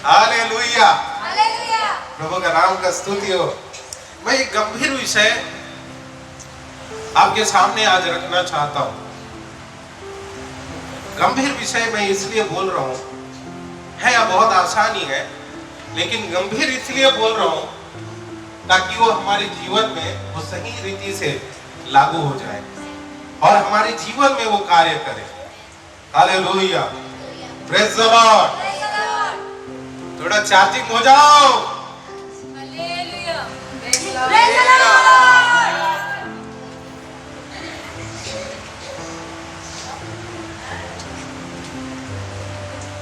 Hallelujah, प्रभु का नाम का स्तुति हो। मैं एक गंभीर विषय आपके सामने आज रखना चाहता हूं। गंभीर विषय मैं इसलिए बोल रहा हूं, है या बहुत आसानी है, लेकिन गंभीर इसलिए बोल रहा हूं ताकि वो हमारे जीवन में वो सही रीति से लागू हो जाए और हमारे जीवन में वो कार्य करे। Hallelujah, praise the Lord. थोड़ा चार्जिंग हो जाओ।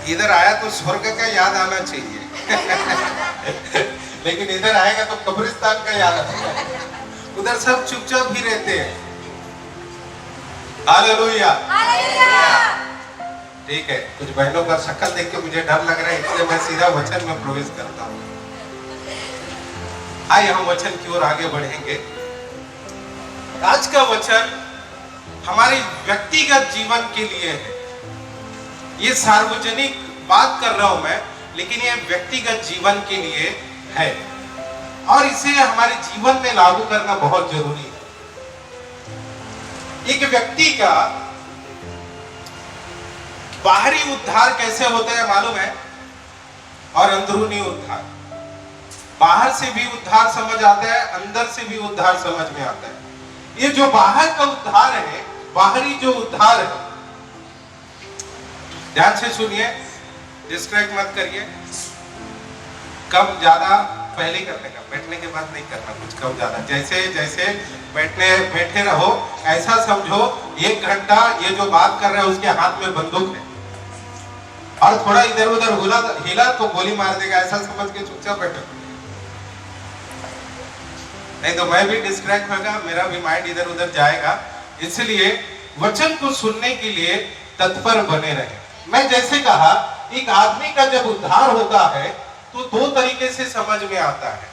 इधर आया तो स्वर्ग का याद आना चाहिए लेकिन इधर आएगा तो कब्रिस्तान का याद आएगा। उधर सब चुपचाप ही रहते हैं। हालेलुया, ठीक है। कुछ बहनों का शक्ल देख के मुझे डर लग रहा है, इसलिए मैं सीधा वचन में प्रवेश करता हूँ। आइए हम वचन की ओर आगे बढ़ेंगे। आज का वचन हमारे व्यक्तिगत जीवन के लिए है। ये सार्वजनिक बात कर रहा हूं मैं, लेकिन ये व्यक्तिगत जीवन के लिए है और इसे हमारे जीवन में लागू करना बहुत जरूरी है। एक व्यक्ति का बाहरी उद्धार कैसे होता है मालूम है, और अंदरूनी उद्धार। बाहर से भी उद्धार समझ आता है, अंदर से भी उद्धार समझ में आता है। ये जो बाहर का उद्धार है, बाहरी जो उद्धार है, ध्यान से सुनिए, डिस्ट्रैक्ट मत करिए। कम ज्यादा पहले करने का, बैठने के बाद नहीं करना कुछ कम ज्यादा। जैसे जैसे बैठे रहो, ऐसा समझो 1 घंटा ये जो बात कर रहे हैं उसके हाथ में बंदूक है और थोड़ा इधर उधर हिला तो गोली मार देगा, ऐसा समझ के चुपचाप बैठो। नहीं तो मैं भी डिस्ट्रैक्ट होगा, मेरा भी माइंड इधर उधर जाएगा। इसलिए वचन को सुनने के लिए तत्पर बने रहे। मैं जैसे कहा, एक आदमी का जब उद्धार होता है तो 2 तरीके से समझ में आता है।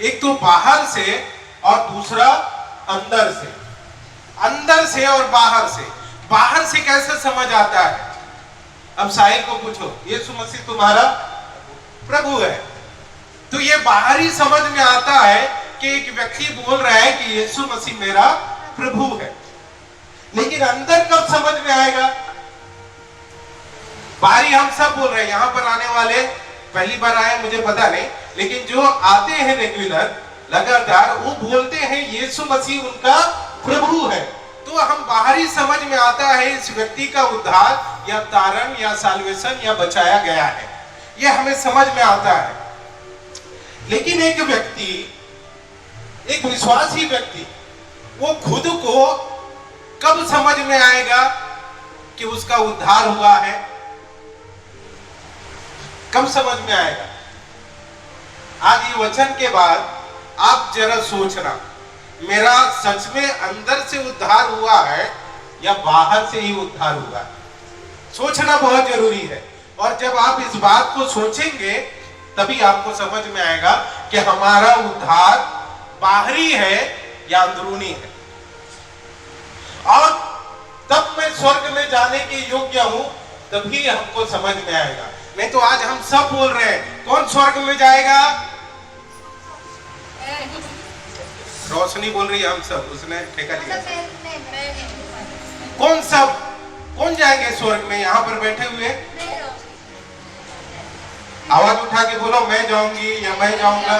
एक तो बाहर से और दूसरा अंदर से। अंदर से और बाहर से। बाहर से कैसे समझ आता है? अब साहिल को पूछो, यीशु मसीह तुम्हारा प्रभु है, तो ये बाहरी समझ में आता है कि एक व्यक्ति बोल रहा है कि यीशु मसीह मेरा प्रभु है। लेकिन अंदर कब समझ में आएगा? बाहरी हम सब बोल रहे हैं, यहां पर आने वाले पहली बार आए मुझे पता नहीं, लेकिन जो आते हैं रेगुलर लगातार, वो बोलते हैं यीशु मसीह उनका प्रभु है। तो हम बाहरी समझ में आता है इस व्यक्ति का उद्धार या तारण या साल्वेशन या बचाया गया है, ये हमें समझ में आता है। लेकिन एक व्यक्ति, एक विश्वासी व्यक्ति, वो खुद को कब समझ में आएगा कि उसका उद्धार हुआ है? कब समझ में आएगा? आज ये वचन के बाद आप जरा सोचना, मेरा सच में अंदर से उद्धार हुआ है या बाहर से ही उद्धार हुआ है? सोचना बहुत जरूरी है। और जब आप इस बात को सोचेंगे तभी आपको समझ में आएगा कि हमारा उद्धार बाहरी है या अंदरूनी है। और तब मैं स्वर्ग में जाने के योग्य हूं, तभी हमको समझ में आएगा। नहीं तो आज हम सब बोल रहे हैं, कौन स्वर्ग में जाएगा? रोशनी बोल रही है हम सब, उसने ठेका लिया। कौन जाएंगे स्वर्ग में? यहाँ पर बैठे हुए आवाज उठा के बोलो, मैं जाऊंगी या मैं जाऊंगा।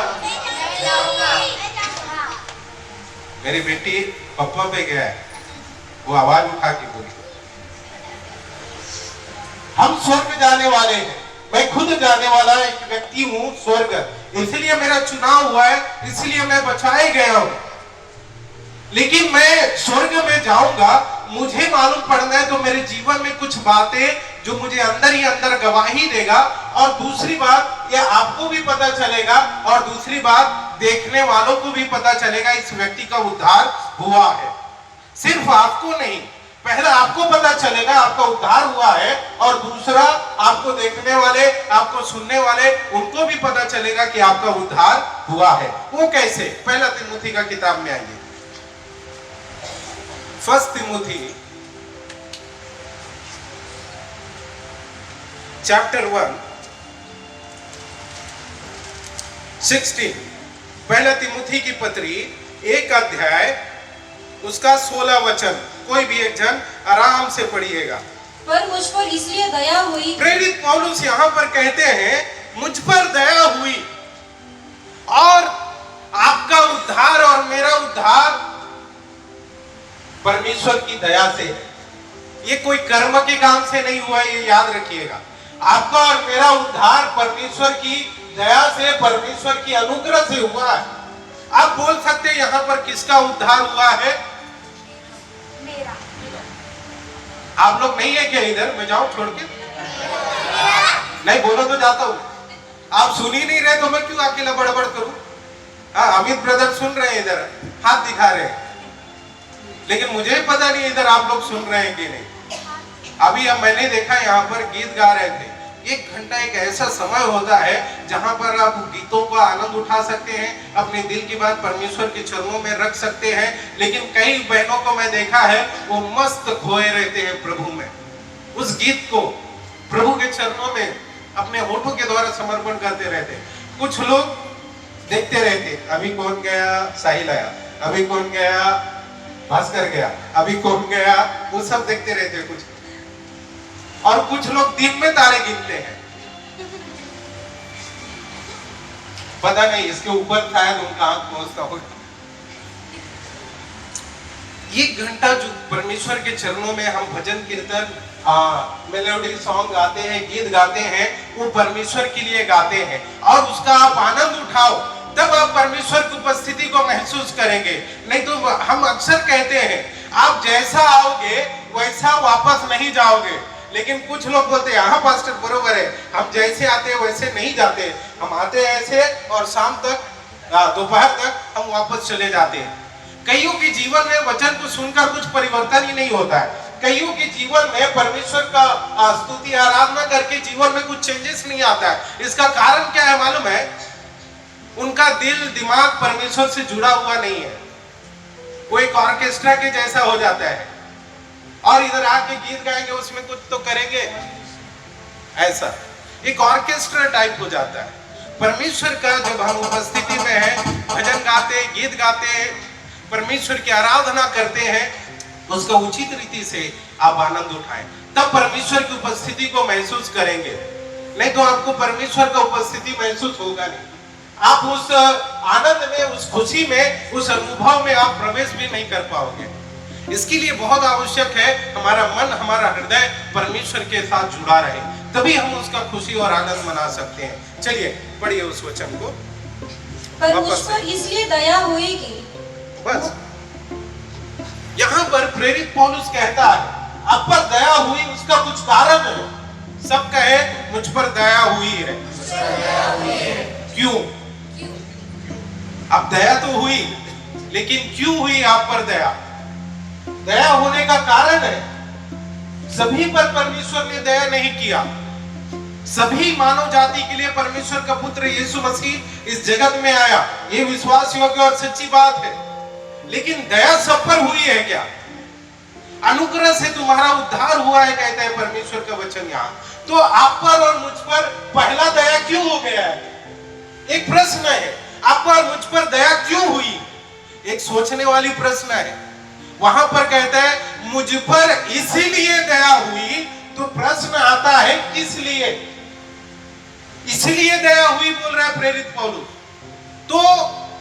मेरी बेटी पप्पा पे गया है, वो आवाज उठा के बोली। हम स्वर्ग जाने वाले हैं, मैं खुद जाने वाला एक व्यक्ति हूं स्वर्ग, इसलिए मेरा चुनाव हुआ है, इसलिए मैं बचाए गया हूं। लेकिन मैं स्वर्ग में जाऊंगा, मुझे मालूम पड़ना है तो मेरे जीवन में कुछ बातें जो मुझे अंदर ही अंदर गवाही देगा, और दूसरी बात ये आपको भी पता चलेगा, और दूसरी बात देखने वालों को भी पता चलेगा इस व्यक्ति का उद्धार हुआ है। सिर्फ आपको नहीं, पहला आपको पता चलेगा आपका उद्धार हुआ है, और दूसरा आपको देखने वाले, आपको सुनने वाले, उनको भी पता चलेगा कि आपका उद्धार हुआ है। वो कैसे? पहला तिमोथी का किताब में आइए, 1 तिमोथी चैप्टर 1 16 पहला तिमुथी की पत्री 1 अध्याय उसका 16 वचन, कोई भी एक जन आराम से पढ़िएगा। पर मुझ पर इसलिए दया हुई। प्रेरित पौलुस यहाँ पर कहते हैं मुझ पर दया हुई, और आपका उद्धार और मेरा उद्धार परमेश्वर की दया से, ये कोई कर्म के काम से नहीं हुआ, ये याद रखिएगा। आपका और मेरा उद्धार परमेश्वर की दया से, परमेश्वर की अनुग्रह से हुआ है। आप बोल सकते हैं यहाँ पर किसका उद्धार हुआ है? मेरा। आप लोग नहीं है क्या इधर? मैं जाऊं छोड़ के? नहीं बोलो तो जाता हूं। आप सुन ही नहीं रहे तो मैं क्यों अकेला बड़बड़ करूं? हाँ, अमित ब्रदर सुन रहे हैं, इधर हाथ दिखा रहे हैं, लेकिन मुझे पता नहीं इधर आप लोग सुन रहे हैं कि नहीं। अभी अब मैंने देखा यहाँ पर गीत गा रहे थे। 1 घंटा एक ऐसा समय होता है जहां पर आप गीतों का आनंद उठा सकते हैं, अपने दिल की बात परमेश्वर के चरणों में रख सकते हैं। लेकिन कई बहनों को मैं देखा है, वो मस्त खोए रहते हैं प्रभु में, उस गीत को प्रभु के चरणों में अपने होठों के द्वारा समर्पण करते रहते। कुछ लोग देखते रहते, अभी कौन गया, साहिल आया, अभी कौन गया, भास्कर गया, अभी कौन गया, वो सब देखते रहते कुछ। और कुछ लोग दिन में तारे गिनते हैं। पता नहीं इसके ऊपर शायद उनका आंख पहुंचता होगा। 1 घंटा जो परमेश्वर के चरणों में हम भजन कीर्तन, मेलोडी सॉन्ग गाते हैं, गीत गाते हैं, वो परमेश्वर के लिए गाते हैं, और उसका आप आनंद उठाओ, तब आप परमेश्वर की उपस्थिति को महसूस करेंगे। नहीं तो हम अक्सर कहते हैं आप जैसा आओगे वैसा वापस नहीं जाओगे, लेकिन कुछ लोग बोलते हैं हाँ पास्टर बरोबर है, हम जैसे आते हैं वैसे नहीं जाते, हम आते हैं ऐसे और शाम तक, दोपहर तक हम वापस चले जाते हैं। कईयों के जीवन में वचन को सुनकर कुछ परिवर्तन ही नहीं होता है। कईयों के जीवन में परमेश्वर का स्तुति आराधना करके जीवन में कुछ चेंजेस नहीं आता है। इसका कारण क्या है मालूम है? उनका दिल दिमाग परमेश्वर से जुड़ा हुआ नहीं है। वो एक ऑर्केस्ट्रा के जैसा हो जाता है, और इधर आके गीत गाएंगे, उसमें कुछ तो करेंगे, ऐसा एक ऑर्केस्ट्रा टाइप हो जाता है। परमेश्वर का जब हम उपस्थिति में है, भजन गाते, गीत गाते, परमेश्वर की आराधना करते हैं, उसका उचित रीति से आप आनंद उठाएं, तब परमेश्वर की उपस्थिति को महसूस करेंगे। नहीं तो आपको परमेश्वर का उपस्थिति महसूस होगा नहीं। आप उस आनंद में, उस खुशी में, उस अनुभव में आप प्रवेश भी नहीं कर पाओगे। इसके लिए बहुत आवश्यक है हमारा मन, हमारा हृदय परमेश्वर के साथ जुड़ा रहे, तभी हम उसका खुशी और आनंद मना सकते हैं। चलिए पढ़िए उस वचन को। पर मुझ पर इसलिए दया हुई कि, बस यहाँ पर प्रेरित पौलुस कहता है आप पर दया हुई, उसका कुछ कारण है। सब कहे मुझ पर दया हुई है। क्यों? अब दया तो हुई, लेकिन क्यों हुई आप पर दया? दया होने का कारण है, सभी पर परमेश्वर ने दया नहीं किया। सभी मानव जाति के लिए परमेश्वर का पुत्र यीशु मसीह इस जगत में आया, ये विश्वास योग्य और सच्ची बात है। लेकिन दया सब पर हुई है क्या? अनुग्रह से तुम्हारा उद्धार हुआ है, कहता है परमेश्वर का वचन यहाँ। तो आप पर और मुझ पर पहला दया क्यों हो गया है? एक प्रश्न है, आप पर मुझ पर दया क्यों हुई? एक सोचने वाली प्रश्न है। वहां पर कहता है मुझ पर इसीलिए दया हुई, तो प्रश्न आता है किस लिए? इसलिए दया हुई बोल रहा है प्रेरित पौलुस, तो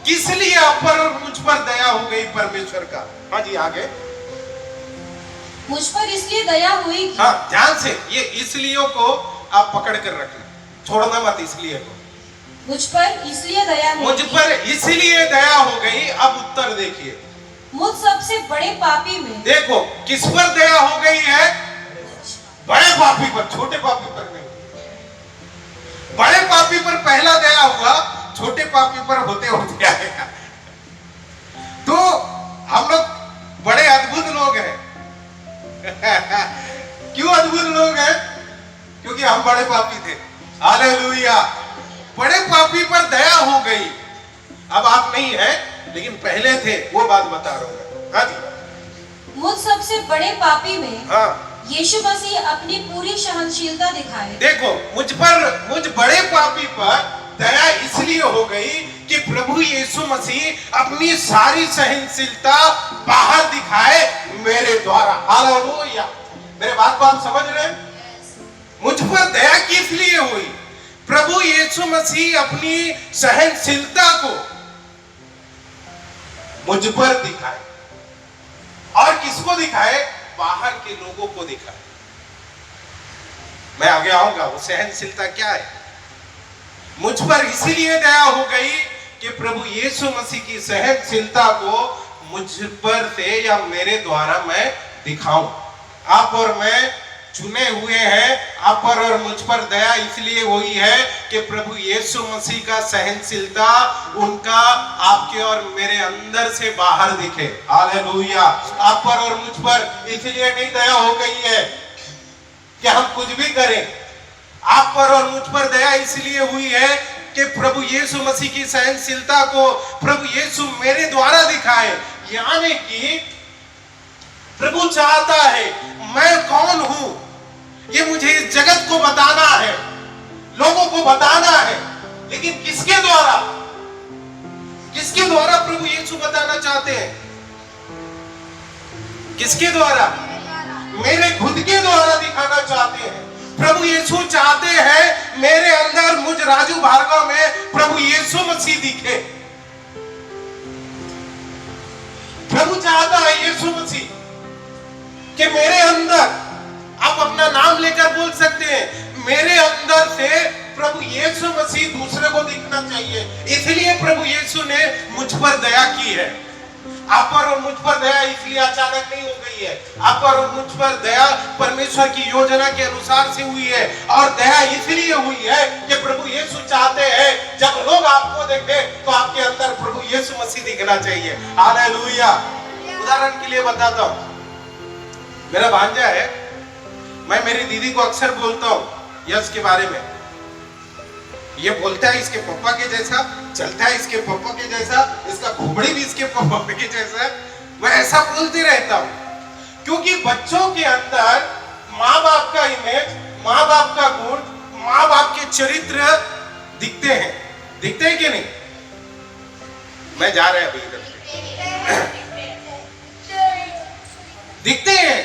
किस लिए आप पर और मुझ पर दया हो गई परमेश्वर का? हाँ जी आगे। मुझ पर इसलिए दया हुई कि, हाँ ध्यान से ये इसलिए को आप पकड़ कर रखना, छोड़ना मत इसलिए को। मुझ पर इसलिए दया हुई, मुझ पर इसलिए दया हो गई। अब उत्तर देखिए, मुझ सबसे बड़े पापी में। देखो किस पर दया हो गई है? बड़े पापी पर, छोटे पापी पर नहीं। बड़े पापी पर पहला दया हुआ, छोटे पापी पर होते होते आएगा। तो हम लोग बड़े अद्भुत लोग हैं। क्यों अद्भुत लोग हैं? क्योंकि हम बड़े पापी थे। हालेलुया। बड़े पापी पर दया हो गई। अब आप नहीं है, लेकिन पहले थे, वो बात बता रहा हूं। हाँ जी। मुझ सबसे बड़े पापी में हाँ, यीशु मसीह अपनी पूरी सहनशीलता दिखाए। देखो मुझ बड़े पापी पर दया इसलिए हो गई कि प्रभु यीशु मसीह अपनी सारी सहनशीलता बाहर दिखाए मेरे द्वारा। हालेलुया। मेरे बात को आप समझ रहे हैं? मुझ पर दया किस लिए हुई? प्रभु यीशु मसीह अपनी सहनशीलता को मुझ पर दिखाए। और किसको दिखाए? बाहर के लोगों को दिखाए। मैं आगे आऊंगा वो सहनशीलता क्या है। मुझ पर इसीलिए दया हो गई कि प्रभु यीशु मसीह की सहनशीलता को मुझ पर से या मेरे द्वारा मैं दिखाऊं। आप और मैं चुने हुए हैं। आप पर और मुझ पर दया इसलिए हुई है कि प्रभु यीशु मसीह का सहनशीलता उनका आपके और मेरे अंदर से बाहर दिखे। हालेलुया। आप पर और मुझ पर इसलिए नहीं दया हो गई है कि हम कुछ भी करें। आप पर और मुझ पर दया इसलिए हुई है कि प्रभु यीशु मसीह की सहनशीलता को प्रभु यीशु मेरे द्वारा दिखाए। यानी कि प्रभु चाहता है मैं कौन हूं ये मुझे इस जगत को बताना है, लोगों को बताना है। लेकिन किसके द्वारा? किसके द्वारा प्रभु यीशु बताना चाहते हैं? किसके द्वारा? मेरे खुद के द्वारा दिखाना चाहते हैं। प्रभु यीशु चाहते हैं मेरे अंदर, मुझ राजू भार्गव में प्रभु यीशु मसीह दिखे। प्रभु चाहता है यीशु मसीह कि मेरे अंदर, आप अपना नाम लेकर बोल सकते हैं, मेरे अंदर से प्रभु यीशु मसीह दूसरे को दिखना चाहिए। इसलिए प्रभु यीशु ने मुझ पर दया की है। आप पर और मुझ पर दया इसलिए अचानक नहीं हो गई है। आप पर और मुझ पर दया परमेश्वर की योजना के अनुसार से हुई है। और दया इसलिए हुई है कि प्रभु यीशु चाहते हैं जब लोग आपको देखें तो आपके अंदर प्रभु यीशु मसीह दिखना चाहिए। हालेलुया। उदाहरण के लिए बताता हूं, मेरा भांजा है, मैं मेरी दीदी को अक्सर बोलता हूं यश के बारे में, ये बोलता है इसके पापा के जैसा, चलता है इसके पापा के जैसा, इसका खोपड़ी भी इसके पापा के जैसा है। मैं ऐसा बोलते रहता हूं क्योंकि बच्चों के अंदर माँ बाप का इमेज, माँ बाप का गुण, माँ बाप के चरित्र दिखते हैं। दिखते हैं कि नहीं? मैं जा रहा है अभी इधर से दिखते हैं,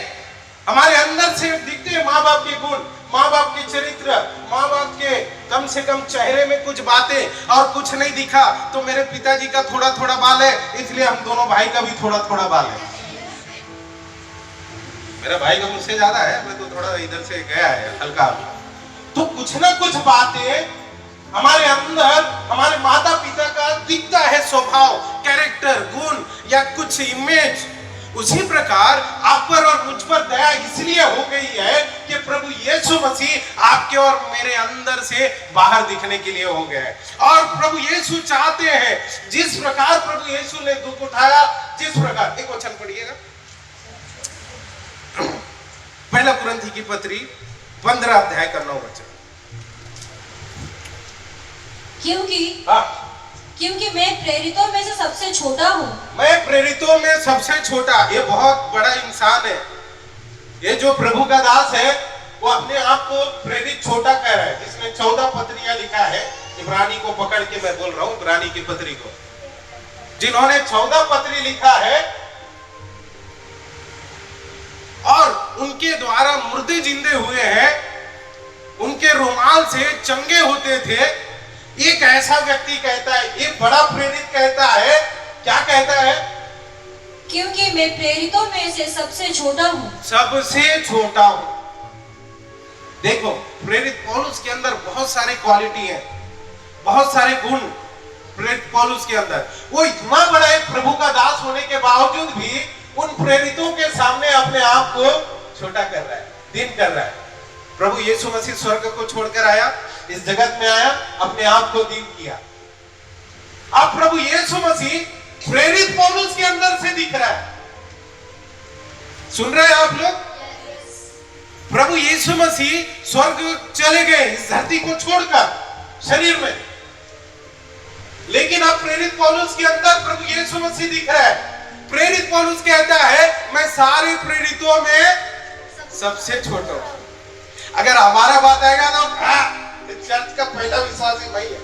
हमारे अंदर से दिखते हैं माँ बाप के गुण, माँ बाप के चरित्र, माँ बाप के कम से कम चेहरे में कुछ बातें। और कुछ नहीं दिखा तो मेरे पिताजी का थोड़ा थोड़ा बाल है, इसलिए हम दोनों भाई का भी थोड़ा थोड़ा बाल है। मेरा भाई का मुझसे ज्यादा है, मैं तो थोड़ा इधर से गया है हल्का। तो कुछ ना कुछ बातें हमारे अंदर, हमारे माता पिता का दिखता है स्वभाव, कैरेक्टर, गुण या कुछ इमेज। उसी प्रकार आप पर और मुझ पर दया इसलिए हो गई है कि प्रभु यीशु मसीह आपके और मेरे अंदर से बाहर दिखने के लिए हो गया है। और प्रभु यीशु चाहते हैं जिस प्रकार प्रभु यीशु ने दुख उठाया, जिस प्रकार, एक वचन पढ़िएगा, पहला कुरिन्थी की पत्री 15 अध्याय का 9 वचन। क्योंकि मैं प्रेरितों में से सबसे छोटा हूँ। मैं प्रेरितों में सबसे छोटा। ये बहुत बड़ा इंसान है। ये जो प्रभु का दास है वो अपने आप को प्रेरित छोटा कह रहा है। जिसने 14 पत्रियां लिखा है, इब्रानी को पकड़ के मैं बोल रहा हूँ, इब्रानी की पत्री को, जिन्होंने 14 पत्री लिखा है और उनके द्वारा मुर्दे जिंदे हुए हैं, उनके रुमाल से चंगे होते थे। एक ऐसा व्यक्ति कहता है, एक बड़ा प्रेरित कहता है, क्या कहता है? क्योंकि मैं प्रेरितों में से सबसे छोटा हूँ। सबसे छोटा हूँ। देखो, प्रेरित पौलुस के अंदर बहुत सारी क्वालिटी है, बहुत सारे गुण प्रेरित पौलुस के अंदर। वो इतना बड़ा एक प्रभु का दास होने के बावजूद भी उन प्रेरितों के सामने अपने आप को छोटा कर रहा है, दीन कर रहा है। प्रभु यीशु मसीह स्वर्ग को छोड़कर आया, इस जगत में आया, अपने आप को दीन किया। अब प्रभु यीशु मसीह प्रेरित पौलुस के अंदर से दिख रहा है। सुन रहे हैं आप लोग? प्रभु यीशु मसीह स्वर्ग चले गए इस धरती को छोड़कर शरीर में, लेकिन अब प्रेरित पौलुस के अंदर प्रभु यीशु मसीह दिख रहा है। प्रेरित पौलुस कहता है मैं सारे प्रेरितों में सबसे छोटा हूं। अगर हमारा बात आएगा ना, चर्च का पहला विश्वासी भाई है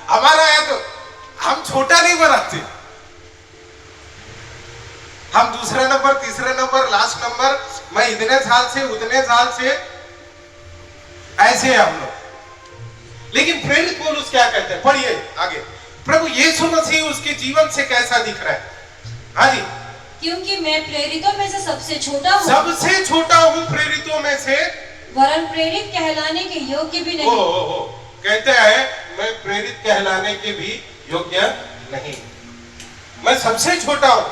हमारा है तो हम छोटा नहीं बनाते, हम दूसरा नंबर, तीसरा नंबर, लास्ट नंबर, मैं इतने साल से उतने साल से, ऐसे हम लोग। लेकिन प्रेरित पौलुस क्या कहते हैं, पढ़िए आगे। प्रभु यीशु मसीह उसके जीवन से कैसा दिख रहा है? हाँ जी, क्योंकि मैं प्रेरितों में से सबसे छोटा हूँ, सबसे छोटा हूँ प्रेरितों में से, वरन प्रेरित कहलाने के योग्य भी नहीं। कहते हैं मैं प्रेरित कहलाने के भी योग्य नहीं, मैं सबसे छोटा हूँ,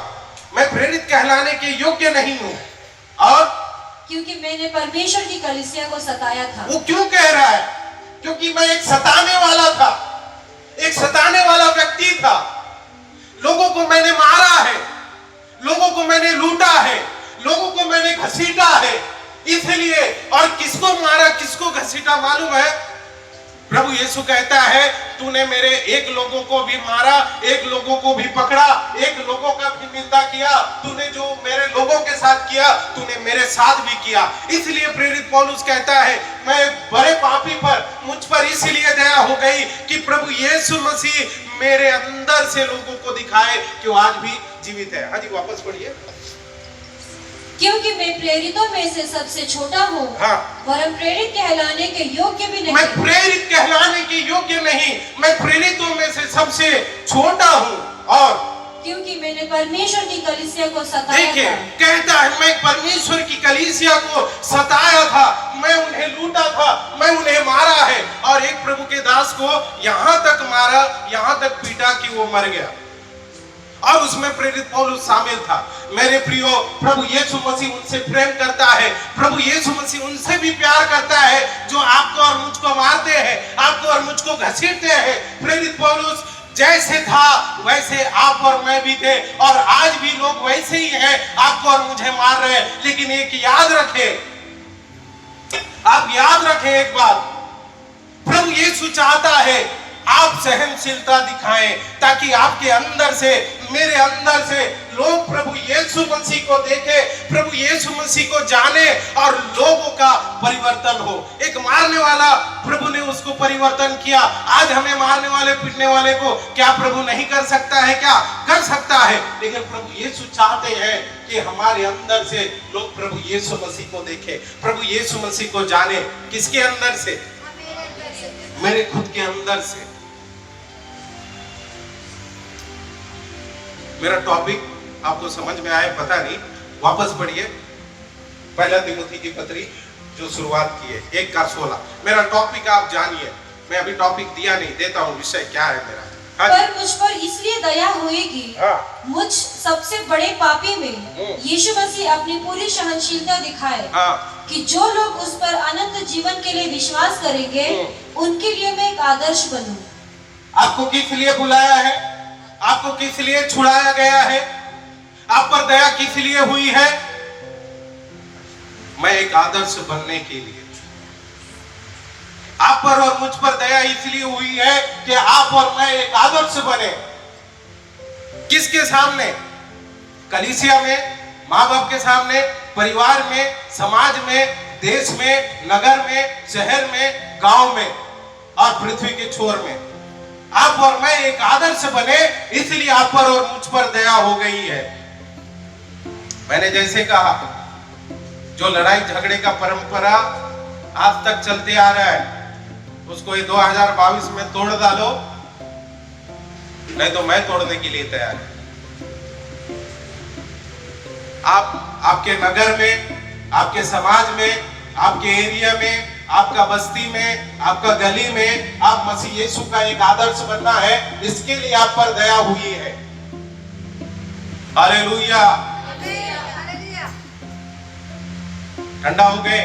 मैं प्रेरित कहलाने के योग्य नहीं हूँ। और क्योंकि मैंने परमेश्वर की कलीसिया को सताया था। वो क्यों कह रहा है? क्योंकि मैं एक सताने वाला था, एक सताने वाला व्यक्ति था। लोगों को मैंने मारा है, लोगों को मैंने लूटा है, लोगों को मैंने घसीटा है। इसलिए, और किसको मारा, किसको घसीटा मालूम है? प्रभु यीशु कहता है तूने मेरे एक लोगों को भी मारा, एक लोगों को भी पकड़ा, एक लोगों का भी निंदा किया। तूने जो मेरे लोगों के साथ किया, तूने मेरे साथ भी किया। इसलिए प्रेरित पौलुस कहता है मैं बड़े पापी पर, मुझ पर इसलिए दया हो गई कि प्रभु यीशु मसीह मेरे अंदर से लोगों को दिखाए कि वो आज भी जीवित है। हाँ जी, वापस पढ़िए। क्योंकि मैं प्रेरितों में से सबसे छोटा हूँ, हाँ, वरन प्रेरित कहलाने के योग्य भी नहीं। मैं प्रेरित कहलाने के योग्य नहीं, मैं प्रेरितों में से सबसे छोटा हूँ। और क्योंकि मैंने परमेश्वर की कलीसिया को सताया देखिए, था। कहता है मैं परमेश्वर की कलीसिया को सताया था, मैं उन्हें लूटा था, मैं उन्हें मारा है। और एक प्रभु के दास को यहाँ तक मारा, यहाँ तक पीटा कि वो मर गया, और उसमें प्रेरित पौलुस शामिल था। मेरे प्रियो, प्रभु यीशु मसीह उनसे प्रेम करता है, प्रभु यीशु मसीह उनसे भी प्यार करता है जो आपको और मुझको मारते हैं, आपको और मुझको घसीटते हैं। प्रेरित पौलुस जैसे था वैसे आप और मैं भी थे, और आज भी लोग वैसे ही हैं, आपको और मुझे मार रहे हैं। लेकिन एक याद रखें, आप याद रखें एक बात, प्रभु यीशु चाहता है आप सहनशीलता दिखाएं, ताकि आपके अंदर से, मेरे अंदर से लोग प्रभु यीशु मसीह को देखें, प्रभु यीशु मसीह को जाने, और लोगों का परिवर्तन हो। एक मारने वाला, प्रभु ने उसको परिवर्तन किया। आज हमें मारने वाले, पीटने वाले को क्या प्रभु नहीं कर सकता है? क्या कर सकता है? लेकिन प्रभु यीशु चाहते हैं कि हमारे अंदर से लोग प्रभु यीशु मसीह को देखें, प्रभु यीशु मसीह को जाने। किसके अंदर से? मेरे खुद के अंदर से। मेरा टॉपिक आपको समझ में आए पता नहीं, वापस पढ़िए पहला तिमोथी की पत्री जो शुरुआत की है 1:16। मेरा टॉपिक आप जानिए, मैं अभी टॉपिक दिया नहीं, देता हूँ विषय क्या है मेरा। पर मुझ पर इसलिए दया होएगी, मुझ सबसे बड़े पापी में यीशु मसीह अपनी पूरी सहनशीलता दिखाए, कि जो लोग उस पर अनंत जीवन के लिए विश्वास करेंगे उनके लिए मैं एक आदर्श बनूं। आपको किस लिए बुलाया है? आपको किस लिए छुड़ाया गया है? आप पर दया किस लिए हुई है? मैं एक आदर्श बनने के लिए। आप पर और मुझ पर दया इसलिए हुई है कि आप और मैं एक आदर्श बने। किसके सामने? कलीसिया में, माँ बाप के सामने, परिवार में, समाज में, देश में, नगर में, शहर में, गांव में, और पृथ्वी के छोर में। आप और मैं एक आदर्श बने, इसलिए आप पर और मुझ पर दया हो गई है। मैंने जैसे कहा, जो लड़ाई झगड़े का परंपरा आज तक चलते आ रहा है, उसको ये 2022 में तोड़ डालो, नहीं तो मैं तोड़ने के लिए तैयार हूं। आपके नगर में, आपके समाज में, आपके एरिया में, आपका बस्ती में, आपका गली में, आप मसीह यीशु का एक आदर्श बनना है। इसके लिए आप पर दया हुई है। हालेलुया। ठंडा हो गए?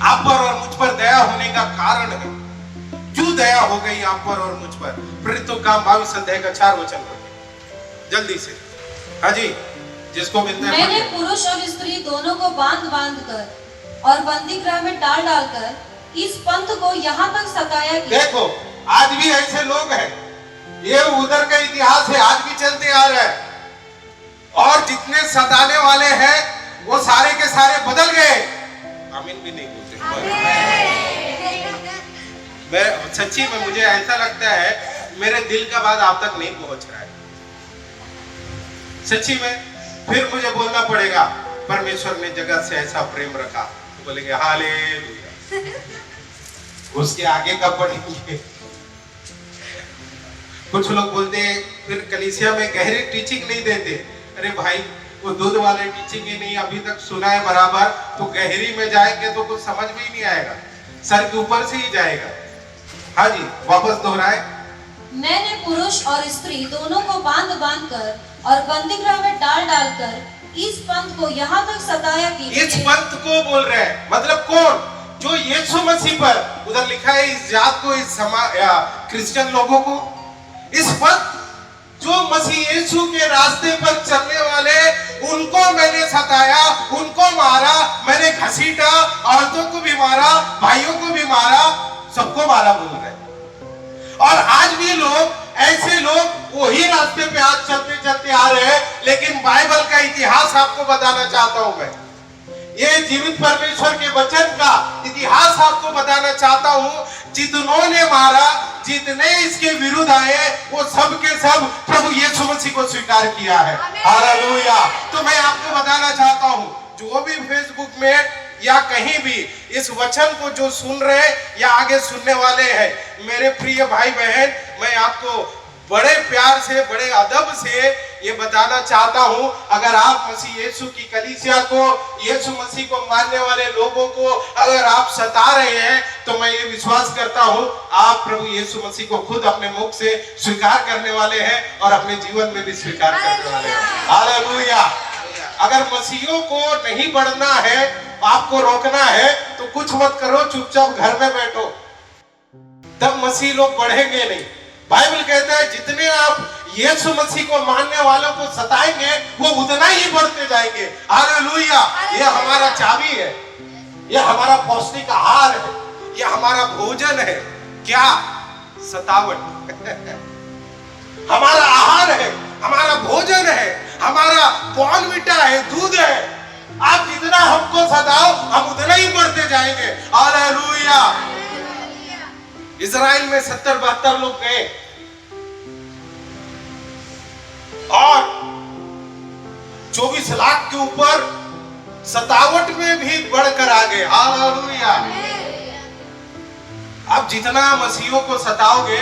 आप पर और मुझ पर दया होने का कारण है। क्यों दया हो गई आप पर और मुझ पर? प्रेरितों का 22 अध्याय का 4 वचन पढ़िए जल्दी से। हाँ जी, जिसको मिलते हैं। मैंने पुरुष और स्त्री दोनों को बांध कर और बंदी गृह में डाल कर इस पंथ को यहाँ तक सताया कि देखो, आज भी ऐसे लोग हैं, ये उधर का इतिहास है, आज भी चलते आ रहा है। और जितने सताने वाले हैं वो सारे के सारे बदल गए। आमीन भी नहीं बोलते। मैं सच्ची में मुझे ऐसा लगता है मेरे दिल का बात आप तक नहीं पहुंच रहा है सच्ची में। फिर मुझे बोलना पड़ेगा परमेश्वर ने जगत से ऐसा प्रेम रखा, तो बोलेंगे हालेलुया। उसके आगे कब बढ़ेंगे? कुछ लोग बोलते हैं फिर कलीसिया में गहरी टीचिंग नहीं देते। अरे भाई वो दूध वाले टीचिंग ही नहीं अभी तक सुना है बराबर, तो गहरी में जाएंगे तो कुछ समझ में ही नहीं आएगा, सर के ऊपर से ही जाएगा। हाँ जी, वापस दोहराए। मैंने पुरुष और स्त्री दोनों को बांध बांध कर और बंदीगृह में डाल डाल कर इस पंथ को यहाँ तक सताया कि इस पंथ को बोल रहे हैं, मतलब कौन? जो यीशु मसीह पर, उधर लिखा है इस जात को, इस क्रिश्चियन लोगों को, इस पंथ जो मसीह यीशु के रास्ते पर चलने वाले, उनको मैंने सताया, उनको मारा, मैंने घसीटा, औरतों को भी मारा, भाइयों को भी मारा, सबको मारा बोल रहे। और आज भी लोग, ऐसे लोग वही रास्ते पे आज चलते चलते आ रहे हैं। लेकिन बाइबल का इतिहास आपको बताना चाहता हूं मैं, ये जीवित परमेश्वर के वचन का इतिहास आपको बताना चाहता हूं। जितनों ने मारा, जितने इसके विरुद्ध आए, वो सब के सब प्रभु यीशु मसीह को स्वीकार किया है। हालेलुया। तो मैं आपको बताना चाहता हूं, जो भी फेसबुक में या कहीं भी इस वचन को जो सुन रहे या आगे सुनने वाले हैं, मेरे प्रिय भाई बहन, मैं आपको बड़े प्यार से, बड़े अदब से ये बताना चाहता हूं, अगर आप मसीह यीशु की कलीसिया को, यीशु मसीह को मानने वाले लोगों को अगर आप सता रहे हैं, तो मैं ये विश्वास करता हूं आप प्रभु यीशु मसीह को खुद अपने मुख से स्वीकार करने वाले हैं और अपने जीवन में भी स्वीकार करने वाले हैं। हालेलुया। अगर मसीहियों को नहीं बढ़ना है, आपको रोकना है, तो कुछ मत करो, चुपचाप घर में बैठो, तब मसीह लोग बढ़ेंगे नहीं। बाइबल कहता है जितने आप यीशु मसीह को मानने वालों को सताएंगे, वो उतना ही बढ़ते जाएंगे। हालेलुया। ये हमारा चाबी है, ये हमारा पौष्टिक आहार है, ये हमारा भोजन है। क्या? सतावट हमारा आहार है, हमारा भोजन है, हमारा बॉर्नविटा है, दूध है। आप जितना हमको सताओ, हम उतना ही बढ़ते जाएंगे। हालेलुया। इजराइल में 70-72 लोग गए और 24 लाख के ऊपर सतावट में भी बढ़कर आ गए। हालेलुया। अब जितना मसीहों को सताओगे,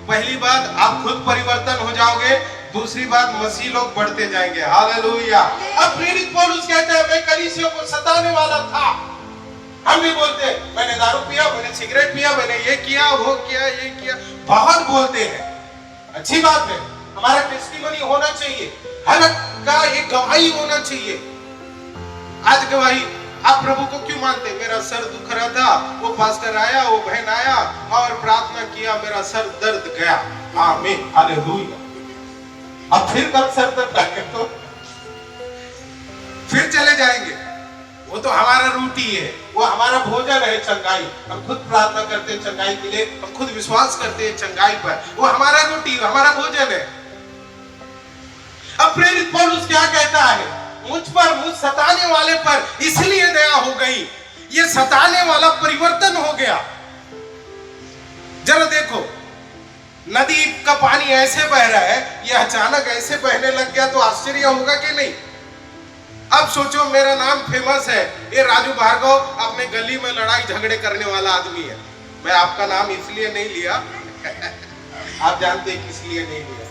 पहली बात आप खुद परिवर्तन हो जाओगे, दूसरी बात मसीह लोग बढ़ते जाएंगे। हालेलुया। अब प्रेरित पौलुस कहते हैं मैं कलीसिया को सताने वाला था। हम भी बोलते हैं मैंने दारू पिया, मैंने सिगरेट पिया, मैंने ये किया, वो किया, ये किया, बहुत बोलते हैं। अच्छी बात है, हमारा टेस्टिमनी होना चाहिए, हर का एक गवाही होना चाहिए। आज गवाही, आप प्रभु को क्यों मानते? मेरा सर दुख रहा था, वो पास्टर आया, वो बहन आया और प्रार्थना किया, मेरा सर दर्द गया। आमीन। हालेलुया। अब फिर कब सर दर्द आएगा तो फिर चले जाएंगे। वो तो हमारा रूटी है, वो हमारा भोजन है, चंगाई। हम खुद प्रार्थना करते हैं चंगाई के लिए, हम खुद विश्वास करते हैं चंगाई पर, वो हमारा रूटी, हमारा भोजन है। अब प्रेरित पौलुस क्या कहता है? मुझ पर, मुझ सताने वाले पर इसलिए दया हो गई, ये सताने वाला परिवर्तन हो गया। जरा देखो, नदी का पानी ऐसे बह रहा है, ये अचानक ऐसे बहने लग गया तो आश्चर्य होगा कि नहीं? अब सोचो, मेरा नाम फेमस है, ये राजू भार्गव अपने गली में लड़ाई झगड़े करने वाला आदमी है। मैं आपका नाम इसलिए नहीं लिया आप जानते हैं किस लिए नहीं लिया।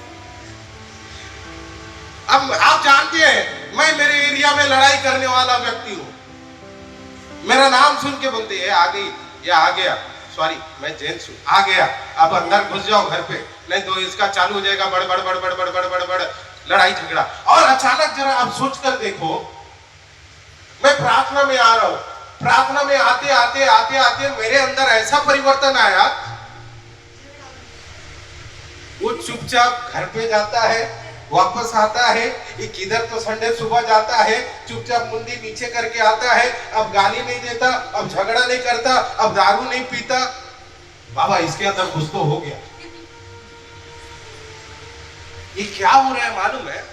अब आप जानते हैं मैं मेरे एरिया में लड़ाई करने वाला व्यक्ति हूं। मेरा नाम सुन के बोलते हैं आ गई या आ गया, सॉरी मैं जेंट्स हूं, आ गया, अब अंदर घुस जाओ घर पे, नहीं तो इसका चालू हो जाएगा बड़ बड़ बड़ बड़ बड़ बड़ बड़ बड़ लड़ाई झगड़ा। और अचानक जरा आप सोच कर देखो, मैं प्रार्थना में आ रहा हूं, प्रार्थना में आते आते आते आते मेरे अंदर ऐसा परिवर्तन आया, वो चुपचाप घर पे जाता है, वापस आता है, ये किधर तो संडे सुबह जाता है, चुपचाप मुंडी नीचे करके आता है, अब गाली नहीं देता, अब झगड़ा नहीं करता, अब दारू नहीं पीता। बाबा इसके अंदर कुछ तो हो गया। ये क्या हो रहा है मालूम है?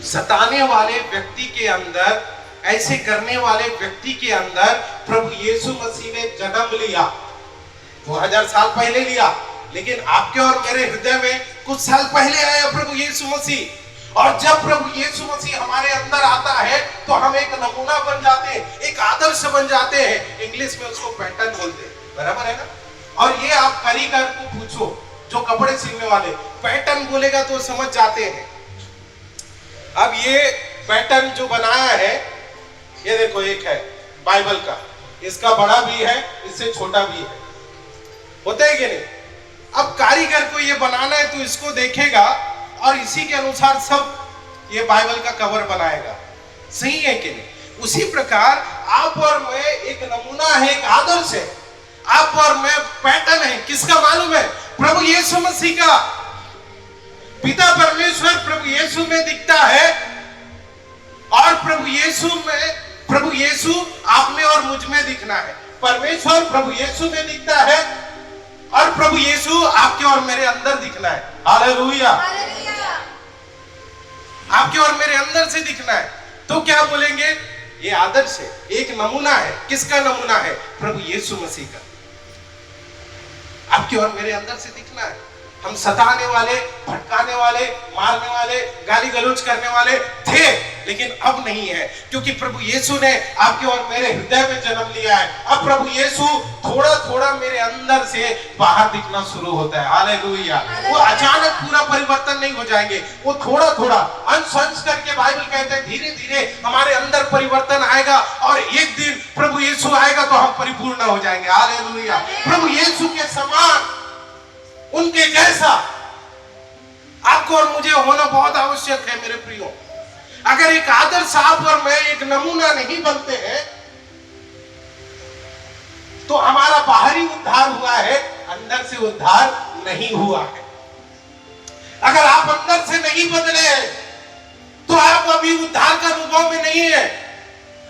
सताने वाले व्यक्ति के अंदर, ऐसे करने वाले व्यक्ति के अंदर प्रभु यीशु मसीह ने जन्म लिया। 2000 साल पहले लिया, लेकिन आपके और मेरे हृदय में कुछ साल पहले आया प्रभु यीशु मसीह। और जब प्रभु यीशु मसीह हमारे अंदर आता है तो हम एक नमूना बन जाते हैं, एक आदर्श बन जाते हैं। इंग्लिश में उसको पैटर्न बोलते हैं, बराबर है ना। और ये आप कारीगर को पूछो, जो कपड़े सिलने वाले, पैटर्न बोलेगा तो समझ जाते हैं। अब ये पैटर्न जो बनाया है, ये देखो, एक है बाइबल का, इसका बड़ा भी है, इससे छोटा भी है, होता है कि नहीं। अब कारीगर को ये बनाना है तो इसको देखेगा और इसी के अनुसार सब ये बाइबल का कवर बनाएगा, सही है कि नहीं। उसी प्रकार आप और मैं एक नमूना है, एक आदर्श है। आप और मैं पैटर्न है, किसका मालूम है? प्रभु यीशु मसीह का। पिता परमेश्वर प्रभु यीशु में दिखता है और प्रभु यीशु आप में और मुझ में दिखना है। परमेश्वर प्रभु यीशु में दिखता है और प्रभु यीशु आपके और मेरे अंदर दिखना है। हालेलुया। आपके और मेरे अंदर से दिखना है। तो क्या बोलेंगे? ये आदर्श है, एक नमूना है। किसका नमूना है? प्रभु यीशु मसीह का। आपके और मेरे अंदर से दिखना है। हम सताने वाले, भटकाने वाले, मारने वाले, गाली गलौज करने वाले थे, लेकिन अब नहीं है, क्योंकि प्रभु यीशु ने आपके और मेरे हृदय में जन्म लिया है। अब प्रभु यीशु थोड़ा थोड़ा मेरे अंदर से बाहर दिखना शुरू होता है। हालेलुया। वो अचानक पूरा परिवर्तन नहीं हो जाएंगे, वो थोड़ा थोड़ा अंश अंश करके, बाइबल कहते हैं धीरे धीरे हमारे अंदर परिवर्तन आएगा और एक दिन प्रभु यीशु आएगा तो हम परिपूर्ण हो जाएंगे। हालेलुया। प्रभु यीशु के समान, उनके जैसा आपको और मुझे होना बहुत आवश्यक है मेरे प्रियो। अगर एक आदर्श आप और मैं एक नमूना नहीं बनते हैं तो हमारा बाहरी उद्धार हुआ है, अंदर से उद्धार नहीं हुआ है। अगर आप अंदर से नहीं बदले हैं तो आप अभी उद्धार का अनुभव में नहीं है।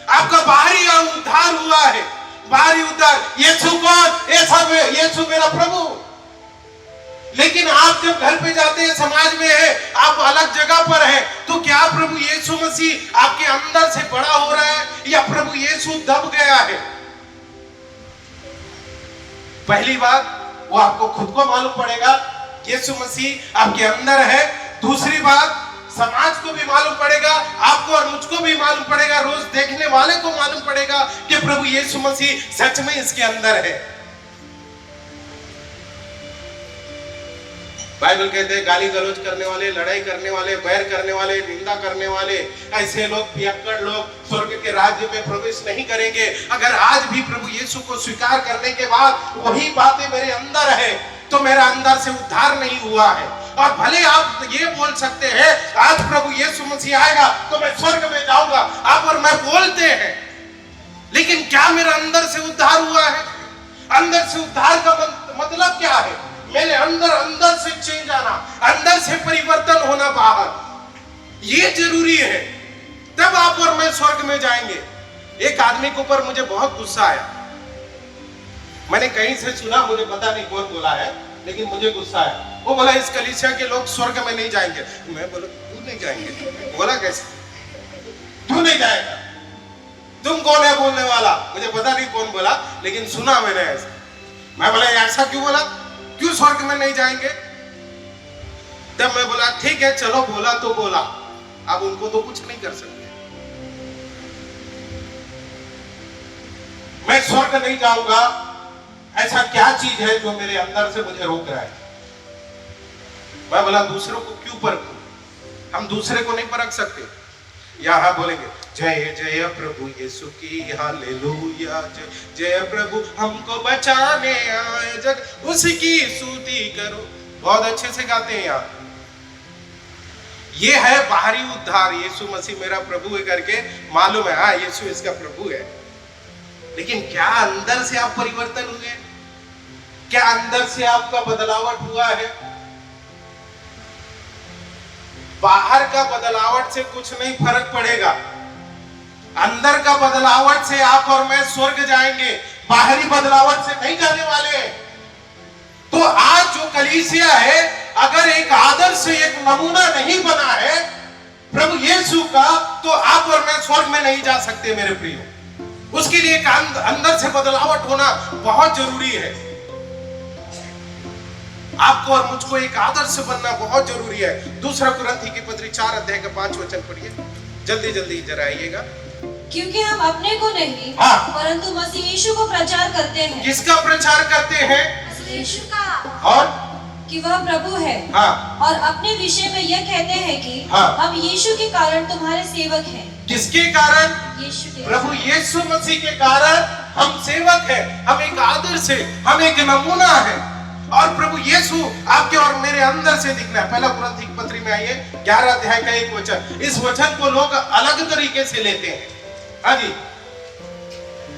आपका बाहरी उद्धार हुआ है, बाहरी उद्धार। यीशु कौन? यीशु मेरा प्रभु। लेकिन आप जब घर पे जाते हैं, समाज में है, आप अलग जगह पर हैं, तो क्या प्रभु यीशु मसीह आपके अंदर से बड़ा हो रहा है या प्रभु यीशु दब गया है? पहली बात, वो आपको खुद को मालूम पड़ेगा यीशु मसीह आपके अंदर है। दूसरी बात, समाज को भी मालूम पड़ेगा, आपको और मुझको भी मालूम पड़ेगा, रोज देखने वाले को मालूम पड़ेगा कि प्रभु यीशु मसीह सच में इसके अंदर है। बाइबल कहते हैं गाली गलौज करने वाले, लड़ाई करने वाले, बैर करने वाले, निंदा करने वाले, ऐसे लोग, पियक्कड़ लोग स्वर्ग के राज्य में प्रवेश नहीं करेंगे। अगर आज भी प्रभु यीशु को स्वीकार करने के बाद वही बातें मेरे अंदर है तो मेरा अंदर से उद्धार नहीं हुआ है। और भले आप ये बोल सकते हैं आज प्रभु यीशु मसीह आएगा तो मैं स्वर्ग में जाऊंगा, आप और मैं बोलते हैं, लेकिन क्या मेरा अंदर से उद्धार हुआ है? अंदर से उद्धार का मतलब क्या है? मेरे अंदर से चेंज आना, अंदर से परिवर्तन होना बाहर, ये जरूरी है। तब आप और मैं स्वर्ग में जाएंगे। एक आदमी के ऊपर मुझे बहुत गुस्सा आया। मैंने कहीं से सुना, मुझे पता नहीं कौन बोला है, लेकिन मुझे गुस्सा आया। वो बोला इस कलीसिया के लोग स्वर्ग में नहीं जाएंगे। मैं बोला क्यों नहीं जाएंगे? बोला कैसे क्यों नहीं जाएगा? तुम कौन है बोलने वाला? मुझे पता नहीं कौन बोला, लेकिन सुना मैंने ऐसा। मैं बोला ऐसा क्यों बोला, क्यों स्वर्ग में नहीं जाएंगे? तब मैं बोला ठीक है चलो, बोला तो बोला, अब उनको तो कुछ नहीं कर सकते। मैं स्वर्ग नहीं जाऊंगा, ऐसा क्या चीज है जो मेरे अंदर से मुझे रोक रहा है? मैं बोला दूसरों को क्यों परखूं? हम दूसरे को नहीं परख सकते। यहां बोलेंगे जय जय प्रभु यीशु की, हालेलुया, जय जय प्रभु हमको बचाने आए जग, उसकी स्तुति करो। बहुत अच्छे से गाते हैं यार। ये है बाहरी उद्धार, यीशु मसीह मेरा प्रभु है करके मालूम है, हाँ यीशु इसका प्रभु है। लेकिन क्या अंदर से आप परिवर्तन हुए? क्या अंदर से आपका बदलावट हुआ है? बाहर का बदलावट से कुछ नहीं फर्क पड़ेगा, अंदर का बदलावट से आप और मैं स्वर्ग जाएंगे, बाहरी बदलावट से नहीं जाने वाले। तो आज जो कलीसिया है, अगर एक आदर्श, एक नमूना नहीं बना है प्रभु यीशु का, तो आप और मैं स्वर्ग में नहीं जा सकते मेरे प्रियो। उसके लिए अंदर से बदलावट होना बहुत जरूरी है। आपको और मुझको एक आदर्श बनना बहुत जरूरी है। दूसरा कुरिन्थी की पत्री 4 अध्याय का 5 वचन पढ़िए, जल्दी जल्दी जरा आइएगा। क्योंकि हम अपने को नहीं परंतु मसीह यीशु को प्रचार करते हैं। किसका प्रचार करते हैं? मसीह यीशु का। और कि वह प्रभु है। और अपने विषय में यह कहते हैं कि हम यीशु के कारण तुम्हारे सेवक हैं। किसके कारण? यीशु के। प्रभु यीशु मसीह के कारण हम सेवक हैं, हम एक आदर्श है, हम एक नमूना है। और प्रभु यीशु आपके और मेरे अंदर से दिखना है। पहला कुरिन्थी की पत्री में आइए 11 अध्याय का 1 वचन। इस वचन को लोग अलग तरीके से लेते हैं। हाँ जी,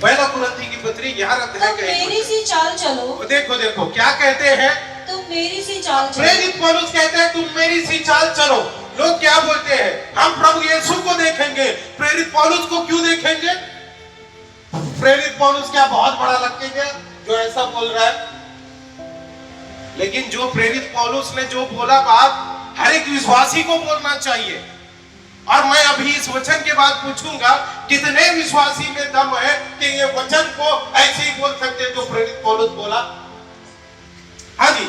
पहला कुरिन्थी की पत्री 11 अध्याय का 1 मेरी सी चाल चलो। देखो देखो क्या कहते हैं? तुम मेरी सी चाल चलो। प्रेरित पौलुस कहते हैं तुम मेरी सी चाल चलो। लोग क्या बोलते हैं? हम प्रभु यीशु को देखेंगे, प्रेरित पौलुस को क्यों देखेंगे? प्रेरित पौलुस क्या बहुत बड़ा लगते क्या जो ऐसा बोल रहा है? लेकिन जो प्रेरित पौलुस ने जो बोला बात हर एक विश्वासी को बोलना चाहिए। और मैं अभी इस वचन के बाद पूछूंगा कितने विश्वासी में दम है कि ये वचन को ऐसे ही बोल सकते जो प्रेरित पौलुस बोला। हाँ जी,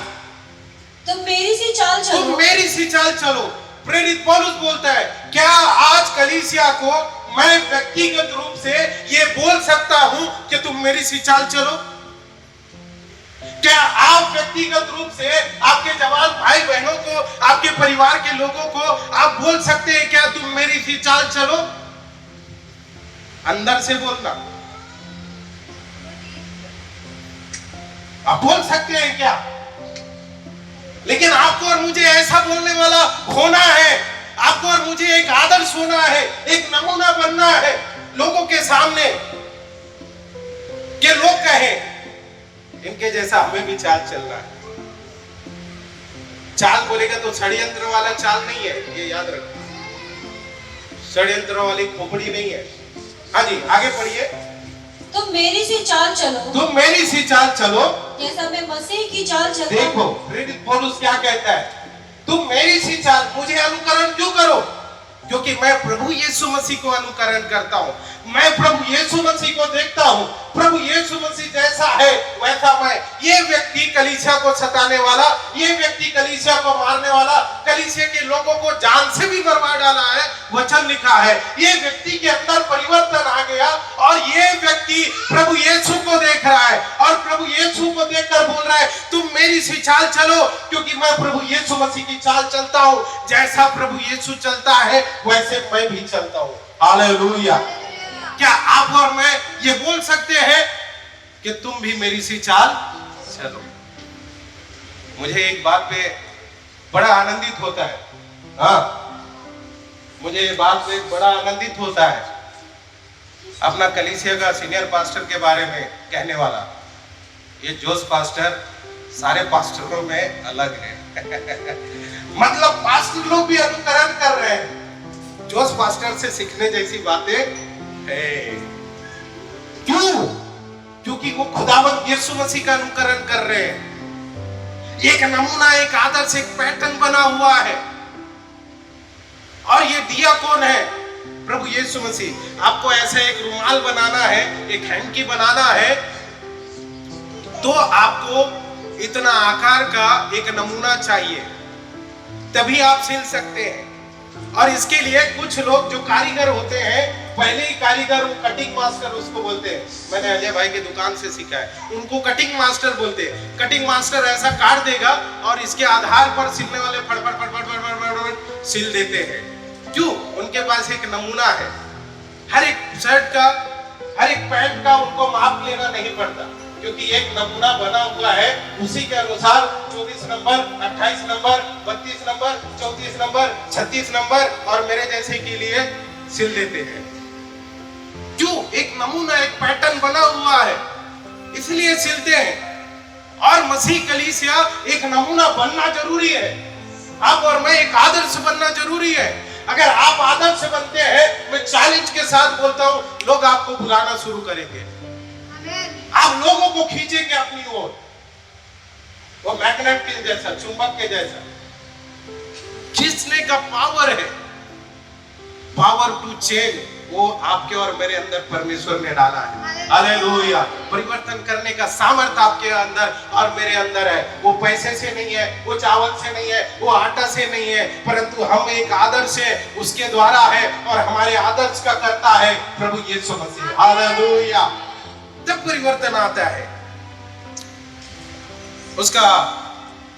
तुम मेरी सी चाल चलो। तुम मेरी सी चाल चलो। प्रेरित पौलुस बोलता है क्या आज कलीसिया को मैं व्यक्तिगत रूप से ये बोल सकता हूं कि तुम मेरी सी चाल चलो? क्या आप व्यक्तिगत रूप से आपके जवान भाई बहनों को, आपके परिवार के लोगों को आप बोल सकते हैं क्या तुम मेरी सी चाल चलो? अंदर से बोलना आप बोल सकते हैं क्या? लेकिन आपको और मुझे ऐसा बोलने वाला होना है। आपको और मुझे एक आदर्श होना है, एक नमूना बनना है लोगों के सामने कि लोग कहें इनके जैसा हमें भी चाल चलना है। चाल बोलेगा तो षड्यंत्र वाला चाल नहीं है, ये याद रखो। षड्यंत्र वाली खोपड़ी नहीं है। हाँ जी, आगे पढ़िए। तुम मेरी सी चाल चलो। तुम मेरी सी चाल चलो जैसा मैं मसीह की चाल चलता हूं। देखो प्रेरित पौलुस क्या कहता है? तुम मेरी सी चाल, मुझे अनुकरण क्यों करो? क्योंकि मैं प्रभु यीशु मसीह को अनुकरण करता हूं। मैं प्रभु यीशु मसीह को देखता हूं। प्रभु यीशु मसीह जैसा है वैसा मैं। ये व्यक्ति कलीसिया को सताने वाला, ये व्यक्ति कलीसिया को मारने वाला, कलीसिया के लोगों को जान से भी मरवा डाला है, वचन लिखा है। ये व्यक्ति के अंदर परिवर्तन आ गया और ये व्यक्ति प्रभु यीशु को देख रहा है और प्रभु यीशु को देखकर बोल रहा है तुम मेरी सी चाल चलो, क्योंकि मैं प्रभु यीशु मसीह की चाल चलता हूं। जैसा प्रभु यीशु चलता है वैसे मैं भी चलता हूं। हालेलुया। क्या आप और मैं ये बोल सकते हैं कि तुम भी मेरी सी चाल चलो? मुझे एक बात पे बड़ा आनंदित होता है। हाँ, मुझे ये बात पे बड़ा आनंदित होता है। अपना कलीसिया का सीनियर पास्टर के बारे में कहने वाला ये जोश पास्टर सारे पास्टरों में अलग है। मतलब पास्टर लोग भी अनुकरण कर रहे हैं। जोश पास्टर से सीखने जैसी बातें क्यों? क्योंकि वो खुदावंद यीशु मसीह का अनुकरण कर रहे हैं। एक नमूना, एक आदर्श, एक पैटर्न बना हुआ है। और ये दिया कौन है? प्रभु यीशु मसीह। आपको ऐसा एक रुमाल बनाना है, एक हैंकी बनाना है, तो आपको इतना आकार का एक नमूना चाहिए, तभी आप सिल सकते हैं। और इसके लिए कुछ लोग जो कारीगर होते हैं, पहले ही कारीगर, वो कटिंग मास्टर उसको बोलते हैं। मैंने अजय भाई की दुकान से सीखा है, उनको कटिंग मास्टर बोलते हैं। कटिंग मास्टर ऐसा काट देगा और इसके आधार पर सिलने वाले फटफट फटफट फटफट सिल देते हैं। क्यों? उनके पास एक नमूना है। हर एक शर्ट का, हर एक पैंट का उनको माप लेना नहीं पड़ता, क्योंकि एक नमूना बना हुआ है। उसी के अनुसार 24 number, 28 number, 32 number, 34 number, 36 number और मेरे जैसे के लिए सिल देते हैं। क्यों? एक नमूना, एक पैटर्न बना हुआ है, इसलिए सिलते हैं। और मसीह कलीसिया एक नमूना बनना जरूरी है। आप और मैं एक आदर्श बनना जरूरी है। अगर आप आदर्श बनते हैं, मैं चैलेंज के साथ बोलता हूं, लोग आपको बुलाना शुरू करेंगे। आप लोगों को खींचेंगे अपनी ओर। वो मैग्नेट के जैसा, चुंबक के जैसा खींचने का पावर है। पावर टू चेंज वो आपके और मेरे अंदर परमेश्वर ने डाला है। हालेलुया। परिवर्तन करने का सामर्थ्य आपके अंदर और मेरे अंदर है। वो पैसे से नहीं है, वो चावल से नहीं है, वो आटा से नहीं है, परंतु हम एक आदर्श है उसके द्वारा है, और हमारे आदर्श का करता है प्रभु यीशु मसीह। हालेलुया। जब परिवर्तन आता है उसका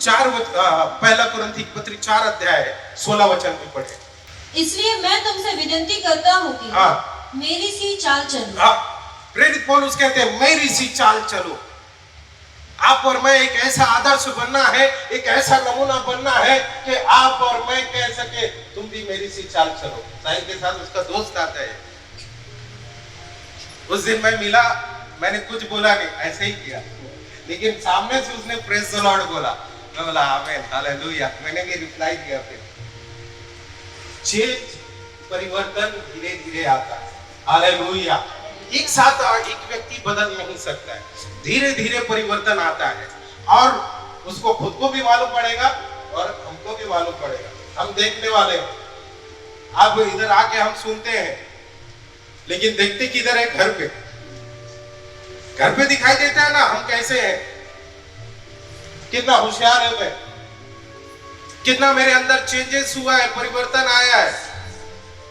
पहला कुरिन्थी की पत्री 4 अध्याय 16 वचन में पढ़े। इसलिए मैं तुमसे विनती करता हूँ कि मेरी सी चाल चलो। प्रेरित पौलुस कहते हैं मेरी सी चाल चलो। आप और मैं एक ऐसा आदर्श बनना है, एक ऐसा नमूना बनना है कि आप और मैं कह सके तुम भी मेरी सी चाल चलो। साहिल के साथ उसका दोस्त आता है। उस दिन मैं मिला, मैंने कुछ बोला नहीं, ऐसे ही किया, लेकिन सामने से उसने प्रेज द लॉर्ड बोला। मैं बोला आमीन, हालेलुया। मैंने भी रिप्लाई किया। फिर चेंज, परिवर्तन धीरे धीरे आता है। हालेलुया। एक साथ एक व्यक्ति बदल नहीं सकता है, धीरे धीरे परिवर्तन आता है, और उसको खुद को भी मालूम पड़ेगा और हमको भी मालूम पड़ेगा। हम देखने वाले हैं। अब इधर आके हम सुनते हैं, लेकिन देखते किधर है? घर पे। घर पे दिखाई देता है ना हम कैसे हैं, कितना होशियार है मैं, कितना मेरे अंदर चेंजेस हुआ है, परिवर्तन आया है।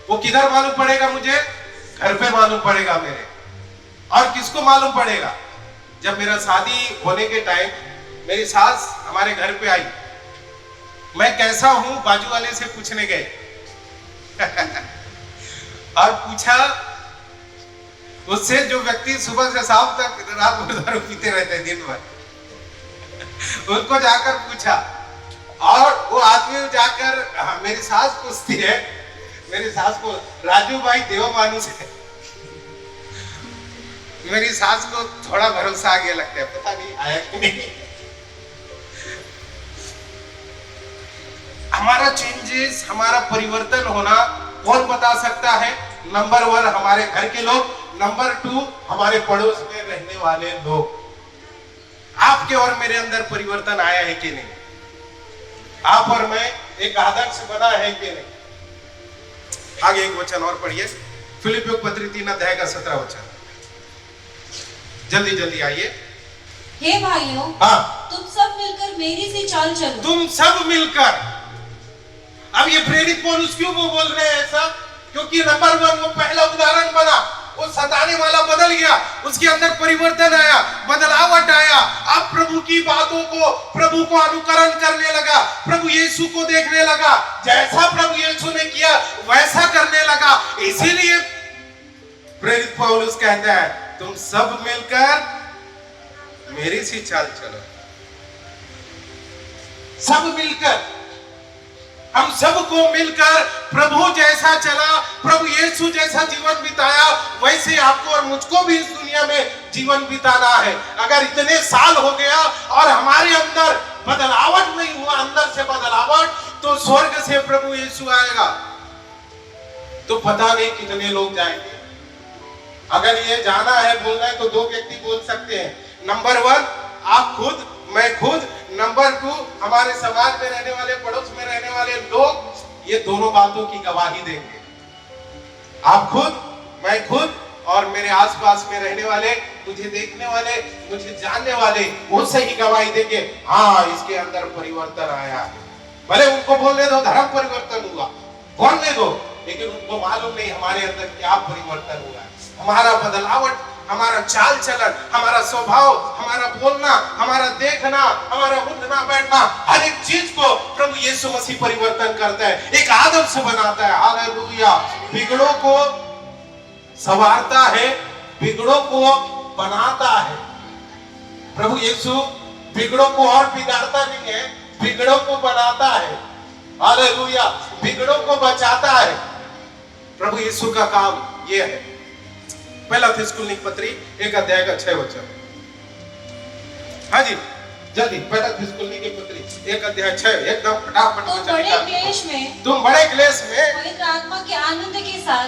वो किधर मालूम पड़ेगा मुझे? घर पे मालूम पड़ेगा मेरे। और किसको मालूम पड़ेगा? जब मेरा शादी होने के टाइम मेरी सास हमारे घर पे आई, मैं कैसा हूं बाजू वाले से पूछने गए और पूछा उससे, जो व्यक्ति सुबह से शाम तक रात भर दारू पीते रहते हैं दिन भर, उनको जाकर पूछा, और वो आदमी जाकर मेरी सास पूछती है, मेरी सास को राजू भाई देवमानुष है। मेरी सास को थोड़ा भरोसा आ गया लगता है, पता नहीं आया कि नहीं। हमारा चेंजेस, हमारा परिवर्तन होना कौन बता सकता है? नंबर 1 हमारे घर के लोग, नंबर 2 हमारे पड़ोस में रहने वाले लोग। आपके और मेरे अंदर परिवर्तन आया है कि नहीं? आप और मैं एक आदर्श बना है कि नहीं? आगे एक वचन और पढ़िए, फिलिपियों की पत्री 3 अध्याय का 17 वचन। जल्दी जल्दी आइए। हे भाइयों, तुम सब मिलकर मेरी सी चाल चलो। तुम सब मिलकर। अब ये प्रेरित पौलुस क्यों वो बोल रहे हैं ऐसा? क्योंकि नंबर 1 वो पहला उदाहरण बना, वो सताने वाला बदल गया, उसके अंदर परिवर्तन आया, बदलावट आया। अब प्रभु की बातों को, प्रभु को अनुकरण करने लगा, प्रभु यीशु को देखने लगा, जैसा प्रभु यीशु ने किया वैसा करने लगा। इसीलिए प्रेरित पौलुस कहता है तुम सब मिलकर मेरी सी चाल चलो। सब मिलकर, हम सबको मिलकर प्रभु जैसा चला, प्रभु यीशु जैसा जीवन बिताया, वैसे आपको और मुझको भी इस दुनिया में जीवन बिताना है। अगर इतने साल हो गया और हमारे अंदर बदलावट नहीं हुआ, अंदर से बदलावट, तो स्वर्ग से प्रभु यीशु आएगा तो पता नहीं कितने लोग जाएंगे। अगर ये जाना है, बोलना है, तो 2 व्यक्ति बोल सकते हैं। नंबर 1 आप खुद, मैं खुद। नंबर 2 हमारे समाज में रहने वाले, पड़ोस में रहने वाले लोग, ये दोनों बातों की गवाही देंगे। आप खुद, मैं खुद, और मेरे आसपास में रहने वाले, मुझे देखने वाले, मुझे जानने वाले, वो सही गवाही देंगे, हाँ इसके अंदर परिवर्तन आया है। भले उनको बोलने दो धर्म परिवर्तन हुआ, बोलने दो, लेकिन उनको मालूम नहीं हमारे अंदर क्या परिवर्तन हुआ है। हमारा बदलावट, हमारा चाल चलन, हमारा स्वभाव, हमारा बोलना, हमारा देखना, हमारा उठना बैठना, हर एक चीज को प्रभु यीशु मसीह परिवर्तन करता है, एक आदर्श बनाता है। हालेलुया। बिगड़ों को संवारता है, बिगड़ों को बनाता है। प्रभु यीशु बिगड़ों को और बिगाड़ता नहीं है, बिगड़ों को बनाता है। हालेलुया। बिगड़ों को बचाता है। प्रभु यीशु का काम यह है। पहला थिस्सलुनीकी की पत्री 1 अध्याय का 6 वचन। हाँ जी जल्दी, पहला थिस्सलुनीकी की पत्री 1 अध्याय 6, एकदम फटाफट तुम बड़े क्लेश में, पवित्र आत्मा के आनंद के साथ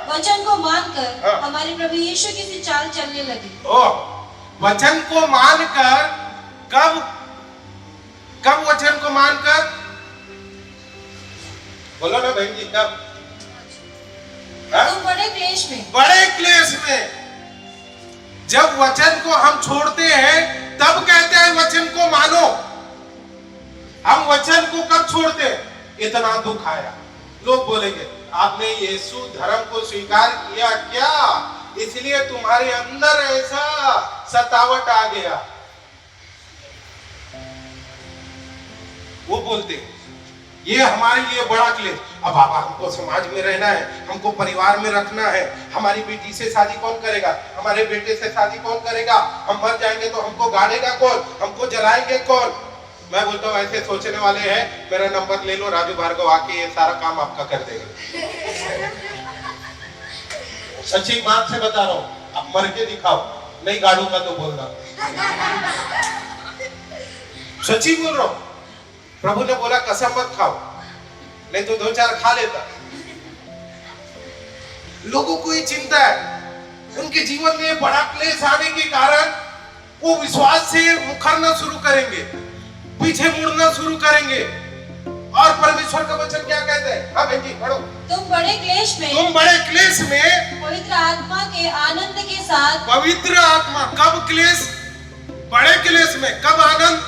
वचन को मानकर हमारे प्रभु यीशु की सी चाल चलने लगे। वचन को मानकर, कब वचन को मानकर? बोलो ना बहन जी, कब? तुम बड़े बड़े क्लेश में जब वचन को हम छोड़ते हैं तब कहते हैं वचन को मानो। हम वचन को कब छोड़ते हैं? इतना दुख आया। लोग बोलेंगे आपने यीशु धर्म को स्वीकार किया क्या, इसलिए तुम्हारे अंदर ऐसा सतावट आ गया। वो बोलते ये हमारे लिए बड़ा क्लेश। अब बाबा हमको समाज में रहना है, हमको परिवार में रखना है, हमारी बेटी से शादी कौन करेगा, हमारे बेटे से शादी कौन करेगा, हम मर जाएंगे तो हमको गाड़ेगा कौन, हमको जलाएंगे कौन। मैं बोलता हूँ ऐसे सोचने वाले हैं, मेरा नंबर ले लो, राजू भार्गव आके ये सारा काम आपका कर देगा। सच्ची बात से बता रहा हूँ, अब मर के दिखाओ, नहीं गाड़ूंगा तो बोलना। सच्ची बोल रहा हूँ। प्रभु ने बोला कसम मत खाओ, नहीं तो 2-4 खा लेता। लोगों को ये चिंता है, उनके जीवन में बड़ा क्लेश आने के कारण वो विश्वास से मुकरना शुरू करेंगे, पीछे मुड़ना शुरू करेंगे। और परमेश्वर का वचन क्या कहता है? हाँ बहन जी पढ़ो। तुम बड़े क्लेश में पवित्र आत्मा के आनंद के साथ। पवित्र आत्मा कब क्लेश? बड़े क्लेश में। कब आनंद?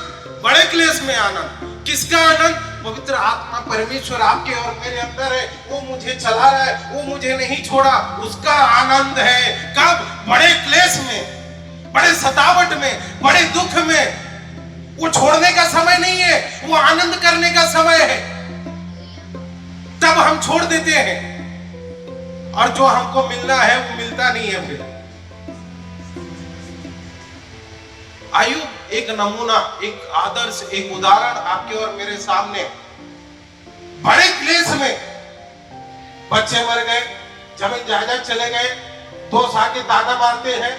बड़े क्लेश में आनंद। किसका आनंद? पवित्र आत्मा परमेश्वर आपके और मेरे अंदर है, वो मुझे चला रहा है, वो मुझे नहीं छोड़ा, उसका आनंद है। कब? बड़े क्लेश में, बड़े सतावट में, बड़े दुख में। वो छोड़ने का समय नहीं है, वो आनंद करने का समय है। तब हम छोड़ देते हैं और जो हमको मिलना है वो मिलता नहीं है। फिर आयु एक नमूना, एक आदर्श, एक उदाहरण आपके और मेरे सामने। बड़े क्लेश में बच्चे मर गए, जमीन जायदाद चले गए, दोस्त आके ताना मारते हैं,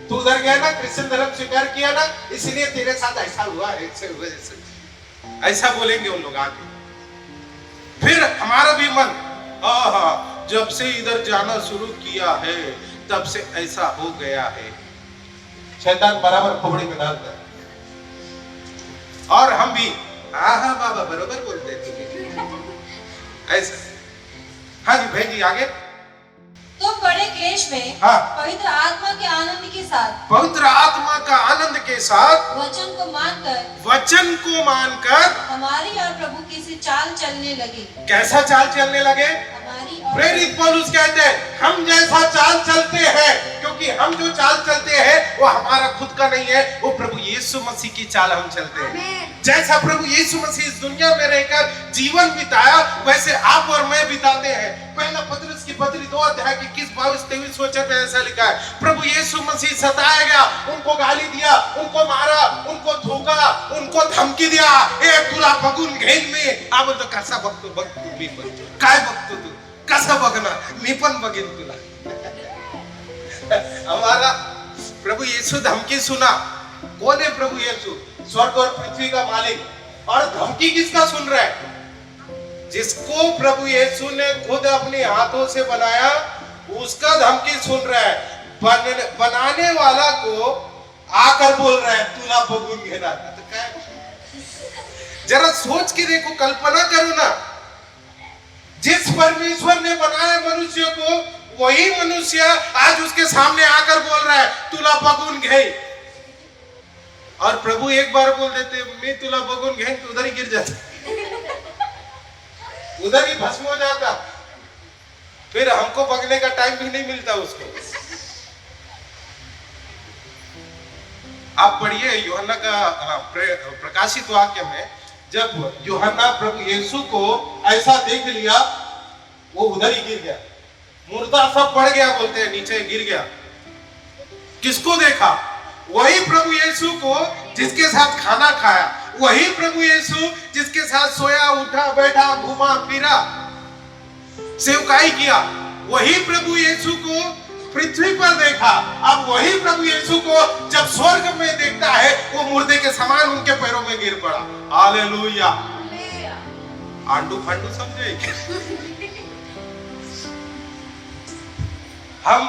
तू उधर गया ना, क्रिश्चियन धर्म स्वीकार किया ना, इसलिए तेरे साथ ऐसा हुआ, ऐसे हुआ, ऐसा बोलेंगे उन लोग आके। फिर हमारा भी मन, जब से इधर जाना शुरू किया है तब से ऐसा हो गया है। शैतान बराबर खोपड़ी में डालता है। और हम भी हाँ बाबा बराबर बोलते थे ऐसा। हाँ जी भाई जी आगे। तुम बड़े क्लेश में पवित्र आत्मा के आनंद के साथ, पवित्र आत्मा का आनंद के साथ वचन को मानकर हमारी और प्रभु की सी चाल चलने लगे। कैसा चाल चलने लगे? प्रेरित पौलुस कहते हैं हम जैसा चाल चलते हैं, क्योंकि हम जो चाल चलते हैं वो हमारा खुद का नहीं है, वो प्रभु यीशु मसीह की चाल हम चलते हैं। जैसा प्रभु यीशु मसीह इस दुनिया में रहकर जीवन बिताया, वैसे आप और मैं बिताते हैं। पहला पतरस की पत्री 2 अध्याय की 21-22 वचन में ऐसा लिखा है, प्रभु यीशु मसीह सताया गया, उनको गाली दिया, उनको मारा, उनको थूका, उनको धमकी दिया, ए तुला बगुन घेन में आप बोलतो कसा बघतो मी पण काय बघतो तू, कसा बघना मी पण बघेन तुला। हमारा प्रभु यीशु धमकी सुना। कौन है प्रभु यीशु? स्वर्ग और पृथ्वी का मालिक। और धमकी किसका सुन रहा है? जिसको प्रभु यीशु ने खुद अपने हाथों से बनाया, उसका धमकी सुन रहा है। बनाने वाला को आकर बोल रहा है तुला बघून घेना। तो क्या? जरा सोच के देखो, कल्पना करो ना, जिस परमेश्वर ने बनाया मनुष्य को, वही मनुष्य आज उसके सामने आकर बोल रहा है तुला बघून घे। और प्रभु एक बार बोल देते मैं तुला बघून घे, तो उधर ही गिर जाता, उधर ही भस्म हो जाता। फिर हमको बगने का टाइम भी नहीं मिलता उसको। आप पढ़िए यूहन्ना का प्रकाशित वाक्य में, जब यूहन्ना प्रभु यीशु को ऐसा देख लिया, वो उधर ही गिर गया, मुर्दा सब पड़ गया, बोलते हैं नीचे गिर गया। किसको देखा? वही प्रभु यीशु को जिसके साथ खाना खाया, वही प्रभु यीशु जिसके साथ सोया, उठा, बैठा, घूमा फिरा, सेवकाई किया, वही प्रभु यीशु को पृथ्वी पर देखा। अब वही प्रभु यीशु को जब स्वर्ग में देखता है, वो मुर्दे के समान उनके पैरों में गिर पड़ा। हालेलुया। आंडू फांडू समझे? हम,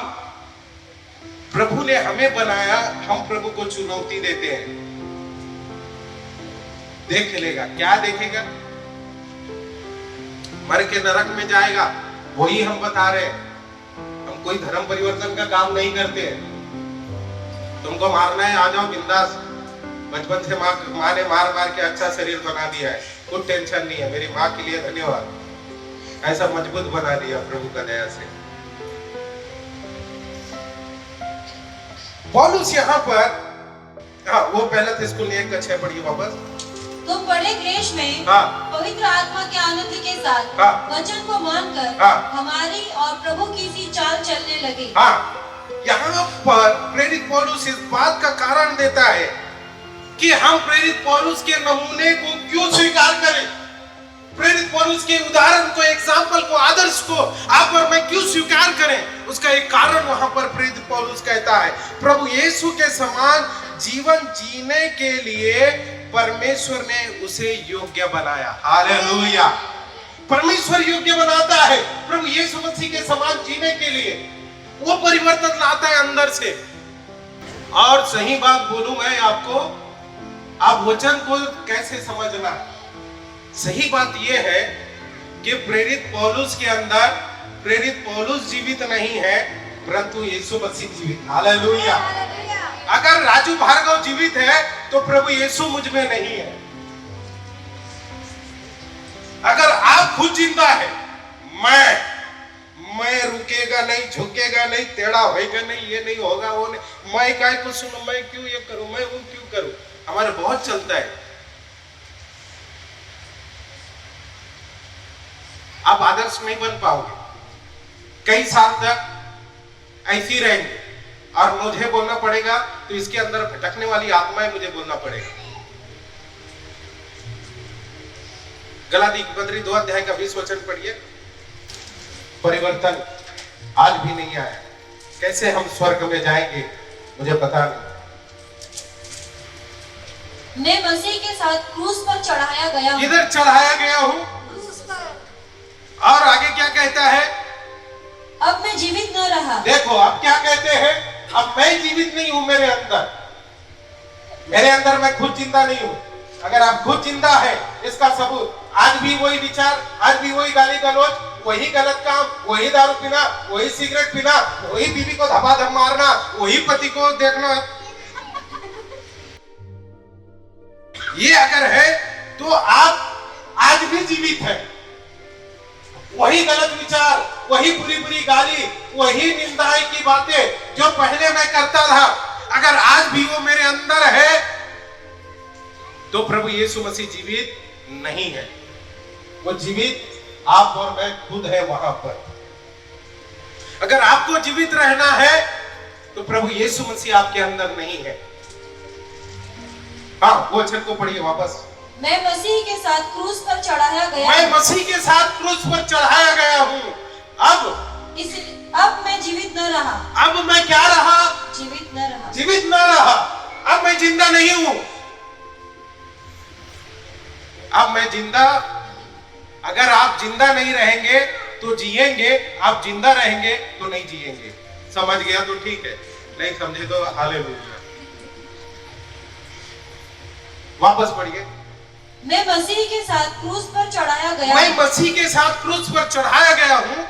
प्रभु ने हमें बनाया, हम प्रभु को चुनौती देते हैं। देख लेगा, क्या देखेगा? मर के नरक में जाएगा, वही हम बता रहे हैं। कोई धर्म परिवर्तन का काम नहीं करते हैं। तुमको मारना है, आ जाओ बिंदास। बचपन से माँ ने मार मार के अच्छा शरीर बना दिया है, कुछ टेंशन नहीं है। मेरी माँ के लिए धन्यवाद, ऐसा मजबूत बना दिया प्रभु का दया से। पौलुस यहाँ पर वो पहला थिस्सलुनीय 1:6 पढ़िए वापस। तुम बड़े क्लेश में पवित्र आत्मा के आनंद के साथ वचन को मानकर हमारी और प्रभु की सी चाल चलने लगे। यहाँ पर प्रेरित पौलुस इस बात का कारण देता है कि हम प्रेरित पौलुस के नमूने को क्यों स्वीकार करें, प्रेरित पौलुस के उदाहरण को, एग्जाम्पल को, आदर्श को आप और मैं क्यों स्वीकार करें। उसका एक कारण वहां पर प्रेरित पौलुस कहता है, प्रभु यीशु के समान जीवन जीने के लिए परमेश्वर ने उसे योग्य बनाया। हालेलुया। परमेश्वर योग्य बनाता है प्रभु यीशु मसीह के समान जीने के लिए। वो परिवर्तन लाता है अंदर से। और सही बात बोलूं मैं आपको, आप वचन को कैसे समझना, सही बात यह है कि प्रेरित पौलुस के अंदर प्रेरित पौलुस जीवित नहीं है, परंतु यीशु मसीह जीवित। हालेलुया। अगर राजू भार्गव जीवित है तो प्रभु यीशु मुझ में नहीं है। अगर आप खुद जिंदा है, मैं रुकेगा नहीं, झुकेगा नहीं, टेढ़ा होएगा नहीं, ये नहीं होगा, वो नहीं, मैं काय को सुनो, मैं क्यों ये करूं, मैं वो क्यों करूं, हमारे बहुत चलता है। आप आदर्श नहीं बन पाओगे, कई साल तक ऐसी रहेंगे। और मुझे बोलना पड़ेगा तो इसके अंदर भटकने वाली आत्मा है, मुझे बोलना पड़ेगा। गलाती की पत्री 2 अध्याय का 20 वचन पढ़िए। परिवर्तन आज भी नहीं आया, कैसे हम स्वर्ग में जाएंगे मुझे पता नहीं। मैं मसीह के साथ क्रूस पर चढ़ाया गया हूं। इधर चढ़ाया गया हूं। और आगे क्या कहता है, अब मैं जीवित न रहा। देखो अब क्या कहते हैं, अब मैं जीवित नहीं हूं, मेरे अंदर मैं खुद जिंदा नहीं हूं। अगर आप खुद जिंदा है, इसका सबूत आज भी वही विचार, आज भी वही गाली गलौज, वही गलत काम, वही दारू पीना, वही सिगरेट पीना, वही बीवी को धमाधम मारना, वही पति को देखना। ये अगर है तो आप आज भी जीवित है। वही गलत विचार, वही बुरी बुरी गाली, वही निंदाएं की बातें जो पहले मैं करता था, अगर आज भी वो मेरे अंदर है तो प्रभु यीशु मसीह जीवित नहीं है। वो जीवित आप और मैं खुद है वहां पर। अगर आपको जीवित रहना है तो प्रभु यीशु मसीह आपके अंदर नहीं है। हाँ, वो वचन को पढ़िए वापस। मैं मसीह के साथ क्रूस पर चढ़ाया गया। मैं मसीह के साथ क्रूस पर चढ़ाया गया हूँ। अब मैं जीवित न रहा। अब मैं क्या रहा? जीवित न रहा। जीवित न रहा। अब मैं जिंदा नहीं हूँ। अब मैं जिंदा, अगर आप जिंदा नहीं रहेंगे तो जिएंगे, आप जिंदा रहेंगे तो नहीं जिएंगे। समझ गया तो ठीक है, नहीं समझे तो हालेलुया। वापस पढ़िए। मैं मसीह के साथ क्रूस पर चढ़ाया गया। मैं मसीह के साथ क्रूस पर चढ़ाया गया हूँ।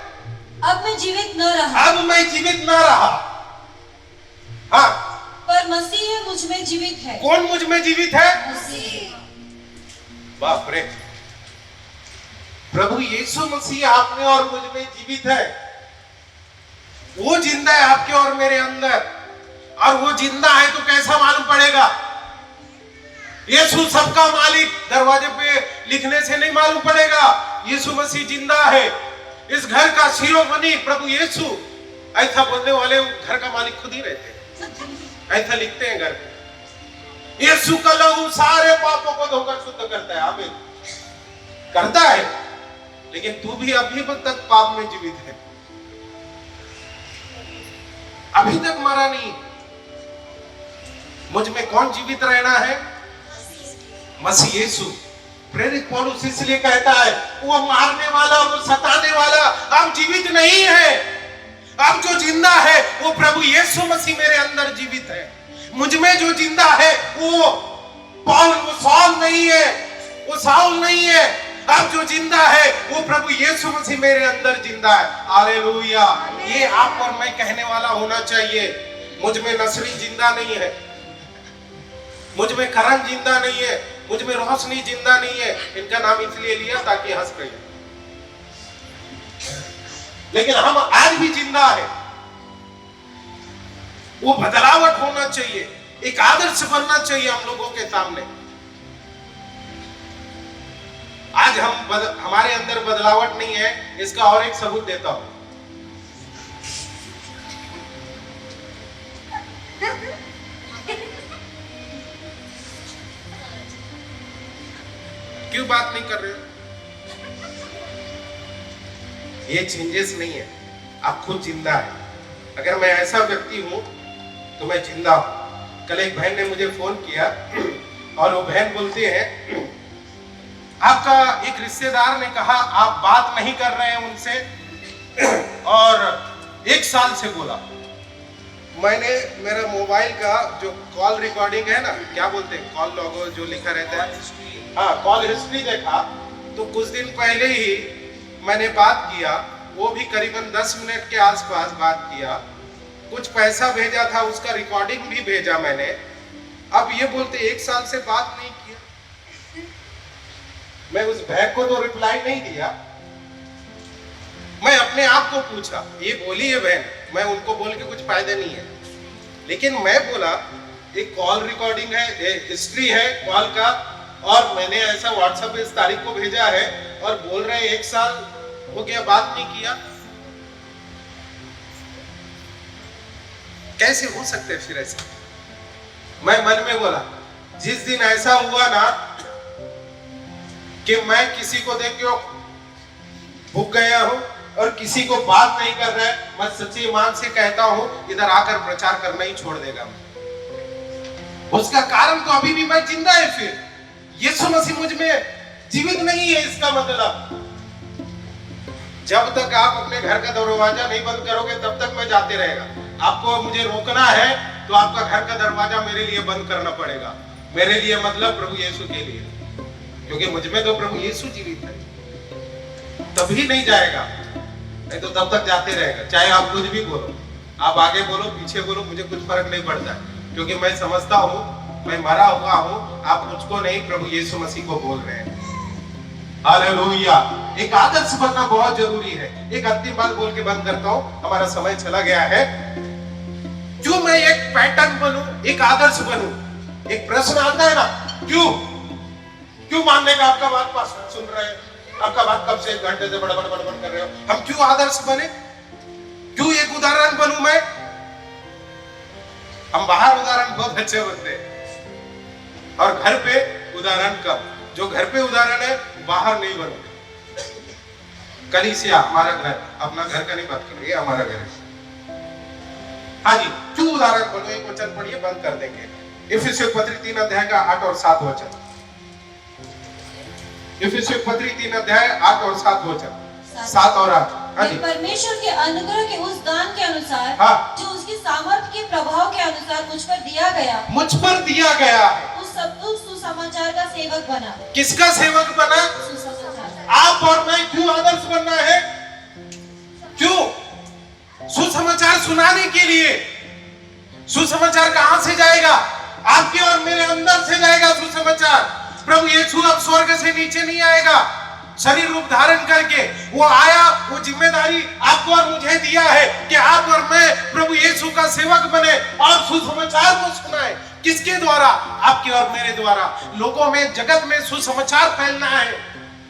अब मैं जीवित न रहा। अब मैं जीवित न रहा। हाँ, पर मसीह मुझ में जीवित है। कौन मुझ में जीवित है? मसीह। बाप रे, प्रभु यीशु मसीह आप में और मुझ में जीवित है। वो जिंदा है आपके और मेरे अंदर। और वो जिंदा है तो कैसा मालूम पड़ेगा? यीशु सबका मालिक, दरवाजे पे लिखने से नहीं मालूम पड़ेगा। यीशु मसीह जिंदा है। इस घर का शिरोमणि प्रभु यीशु। ऐसा बोलने वाले घर का मालिक खुद ही रहते हैं। ऐसा लिखते हैं घर में। यीशु का लहू सारे पापों को धोकर शुद्ध करता है। आमीन। करता है, लेकिन तू भी अभी तक पाप में जीवित है, अभी तक मरा नहीं। मुझ में कौन जीवित रहना है? मसीह यीशु। प्रेरित पौलुस इसलिए कहता है, वो मारने वाला, वो सताने वाला अब जीवित नहीं है। अब जो जिंदा है वो प्रभु यीशु मसीह मेरे अंदर जीवित है। मुझ में जो जिंदा है वो पौल, वो साउल नहीं है, वो साउल नहीं है। अब जो जिंदा है वो प्रभु यीशु मसीह मेरे अंदर जिंदा है। हालेलुया। ये आप और मैं कहने वाला होना चाहिए। मुझ में नसरी जिंदा नहीं है, मुझ में करण जिंदा नहीं है, मुझ में रोशनी जिंदा नहीं है। इनका नाम इसलिए लिया ताकि हंस गए, लेकिन हम आज भी जिंदा है। वो बदलावट होना चाहिए, एक आदर्श बनना चाहिए हम लोगों के सामने। आज हमारे अंदर बदलावट नहीं है, इसका और एक सबूत देता हूं। क्यों बात नहीं कर रहे हो? ये चेंजेस नहीं है, आप खुद जिंदा है। अगर मैं ऐसा व्यक्ति हूं तो मैं जिंदा हूं। कल एक बहन ने मुझे फोन किया और वो बहन बोलती है, आपका एक रिश्तेदार ने कहा आप बात नहीं कर रहे हैं उनसे और 1 साल से बोला। मैंने मेरा मोबाइल का जो कॉल रिकॉर्डिंग है ना, क्या बोलते हैं, कॉल लॉगो जो लिखा रहता है, हाँ, कॉल हिस्ट्री देखा तो कुछ दिन पहले ही मैंने बात किया, वो भी करीबन 10 मिनट के आसपास बात किया। कुछ पैसा भेजा था, उसका रिकॉर्डिंग भी भेजा मैंने। अब ये बोलते 1 साल से बात नहीं किया। मैं उस बहन को तो रिप्लाई नहीं दिया, मैं अपने आप को पूछा। ये बोली है बहन, मैं उनको बोल के कुछ फायदा नहीं है, लेकिन मैं बोला एक कॉल रिकॉर्डिंग है, हिस्ट्री है कॉल का, और मैंने ऐसा व्हाट्सएप पे इस तारीख को भेजा है और बोल रहे 1 साल हो गया बात नहीं किया। कैसे हो सकते फिर ऐसा? मैं मन में बोला, जिस दिन ऐसा हुआ ना कि मैं किसी को देख के भूख गया हूं और किसी को बात नहीं कर रहा है, मैं सच्ची ईमान से कहता हूं इधर आकर प्रचार करना ही छोड़ देगा। उसका कारण तो अभी भी मैं जिंदा है। फिर यीशु मसीह मुझ में जीवित नहीं है, इसका मतलब जब तक आप अपने घर का दरवाजा नहीं बंद करोगे तब तक मैं जाते रहेगा। आपको मुझे रोकना है तो आपका घर का दरवाजा मेरे लिए बंद करना पड़ेगा। मेरे लिए मतलब प्रभु यीशु के लिए, क्योंकि मुझ में तो प्रभु यीशु जीवित है, तभी नहीं जाएगा, नहीं तो तब तक जाते रहेगा। चाहे आप कुछ भी बोलो, आप आगे बोलो पीछे बोलो, मुझे कुछ फर्क नहीं पड़ता, क्योंकि मैं समझता हूं मैं मरा हुआ हूं। आप मुझको नहीं, प्रभु यीशु मसीह को बोल रहे हैं। हालेलुया। एक आदर्श बनना बहुत जरूरी है। एक अंतिम बात बोल के बंद करता हूं, हमारा समय चला गया है। क्यों मैं एक पैटर्न बनूं, एक आदर्श बनूं? एक प्रश्न आता है ना, क्यों मानने का आपका बात पास सुन रहे हैं, आपका बात कब से 1 घंटे से बड़बड़ कर रहे हो। हम क्यों आदर्श बने, क्यों एक उदाहरण बनूं मैं? हम बाहर उदाहरण बहुत अच्छे बनते हैं और घर पे उदाहरण कम। जो घर पे उदाहरण है बाहर नहीं बनोगे। कलीसिया हमारा घर, अपना घर का नहीं बात कर रही है, हमारा घर है। हाँ जी, क्यों उदाहरण बनो? एक वचन पढ़िए, बंद कर देंगे। इफिसियों पत्री 3 अध्याय का 8 और 7 वचन। इफिसियों पत्री 3 अध्याय 8 और 7 वचन, 7 और 8। हाँ जी। परमेश्वर के अनुग्रह के उस दान के अनुसार, हाँ, जो उसकी सामर्थ्य के प्रभाव के अनुसार मुझ पर दिया गया है, उस सब सुसमाचार का सेवक बना। किसका सेवक बना? सुसमाचार। आप और मैं क्यों आदर्श बनना है? क्यों? सुसमाचार सुनाने के लिए। सुसमाचार कहां से जाएगा? आपके और मेरे अंदर से जाएगा सुसमाचार। प्रभु यीशु अब स्वर्ग से नीचे नहीं आएगा शरीर रूप धारण करके। वो आया, वो जिम्मेदारी आपको और मुझे दिया है कि आप और मैं प्रभु यीशु का सेवक बने और सुसमाचार को सुनाए। किसके द्वारा? आपके और मेरे द्वारा। लोगों में, जगत में सुसमाचार फैलना है।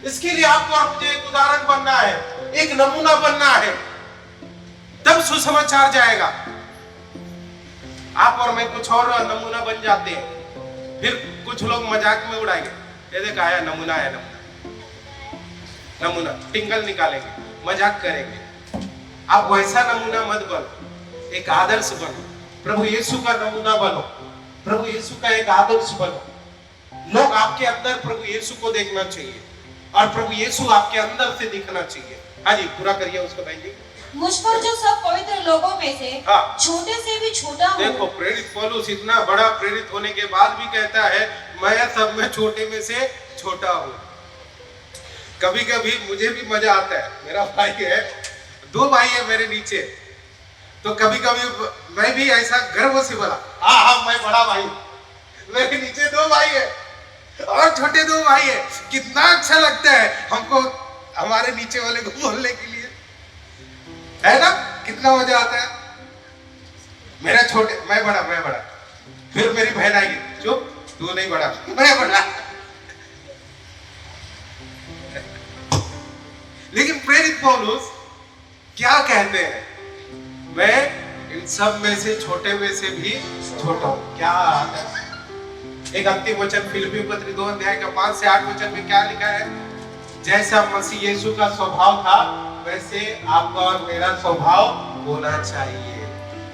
इसके लिए आपको और मुझे एक उदाहरण बनना है, एक नमूना बनना है, तब सुसमाचार जाएगा। आप और मैं कुछ और नमूना बन जाते हैं, फिर कुछ लोग मजाक में उड़ाएंगे, ये देख आया नमूना, है नमूना, टिंगल निकालेंगे, मजाक करेंगे। आप वैसा नमूना मत बनो, एक आदर्श बनो। प्रभु यीशु का नमूना बनो, प्रभु यीशु का एक आदर्श बनो। लोग आपके अंदर प्रभु यीशु को देखना चाहिए और प्रभु यीशु आपके अंदर से दिखना चाहिए। हाँ जी, पूरा करिए उसको भाई जी। मुझ पर जो सब पवित्र लोगों में से छोटे से भी छोटा हूँ। देखो, प्रेरित पौलुस इतना बड़ा प्रेरित होने के बाद भी कहता है मैं सब में छोटे में से छोटा हूँ। कभी कभी मुझे भी मजा आता है, मेरा भाई है, 2 भाई है मेरे नीचे, तो कभी कभी मैं भी ऐसा गर्व से बोला हाँ मैं बड़ा भाई, मेरे नीचे 2 भाई है और छोटे 2 भाई है। कितना अच्छा लगता है हमको हमारे नीचे वाले को बोलने के लिए, है ना, कितना मजा आता है। मेरा छोटे, मैं बड़ा, फिर मेरी बहन आएगी, चुप तू नहीं बड़ा, मैं बड़ा। लेकिन प्रेरित पौलुस क्या कहते हैं, मैं इन सब में से छोटे में से भी छोटा हूं। क्या एक अंतिम वचन फिलिप्पियों पत्री 2 अध्याय का 5 से 8 वचन में क्या लिखा है, जैसा मसीह यीशु का स्वभाव था वैसे आपका और मेरा स्वभाव होना चाहिए।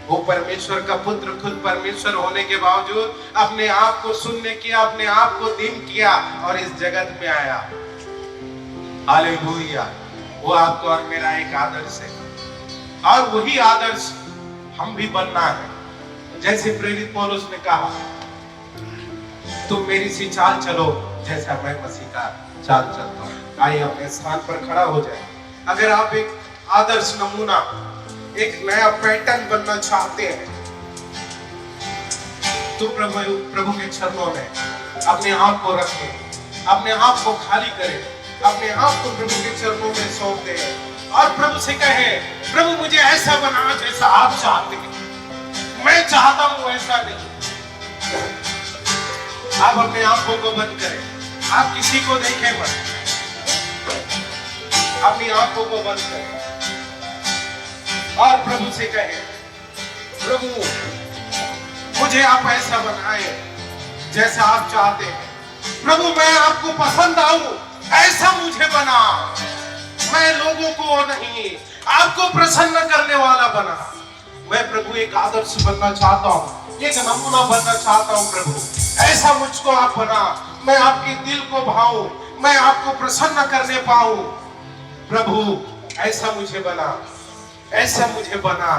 वो परमेश्वर का पुत्र खुद परमेश्वर होने के बावजूद अपने आप को शून्य किया, अपने आप को दीन किया और इस जगत में आया। हालेलुया। वो आपको और मेरा एक आदर्श है और वही आदर्श हम भी बनना है। जैसे प्रेरित पौलुस ने कहा, तुम मेरी सी चाल चलो जैसा मैं मसीह का चाल चलता हूं। आइए अपने स्थान पर खड़ा हो जाए। अगर आप एक आदर्श नमूना, एक नया पैटर्न बनना चाहते हैं तो प्रभु के चरणों में अपने आप को रखें, अपने आप को खाली करें, अपने आप को प्रभु के चरणों में सौंप दें और प्रभु से कहें, प्रभु मुझे ऐसा बना जैसा आप चाहते हैं, मैं चाहता हूं ऐसा नहीं। आप अपने आंखों को बंद करें, आप किसी को देखें मत, अपनी आंखों को बंद करें और प्रभु से कहें, प्रभु मुझे आप ऐसा बनाए जैसा आप चाहते हैं। प्रभु मैं आपको पसंद आऊं ऐसा मुझे बना, मैं लोगों को नहीं आपको प्रसन्न करने वाला बना। मैं प्रभु एक आदर्श बनना चाहता हूं, एक नमूना बनना चाहता हूं। प्रभु ऐसा मुझको आप बना, मैं आपके दिल को भाऊं, मैं आपको प्रसन्न करने पाऊं। प्रभु ऐसा मुझे बना, ऐसा मुझे बना।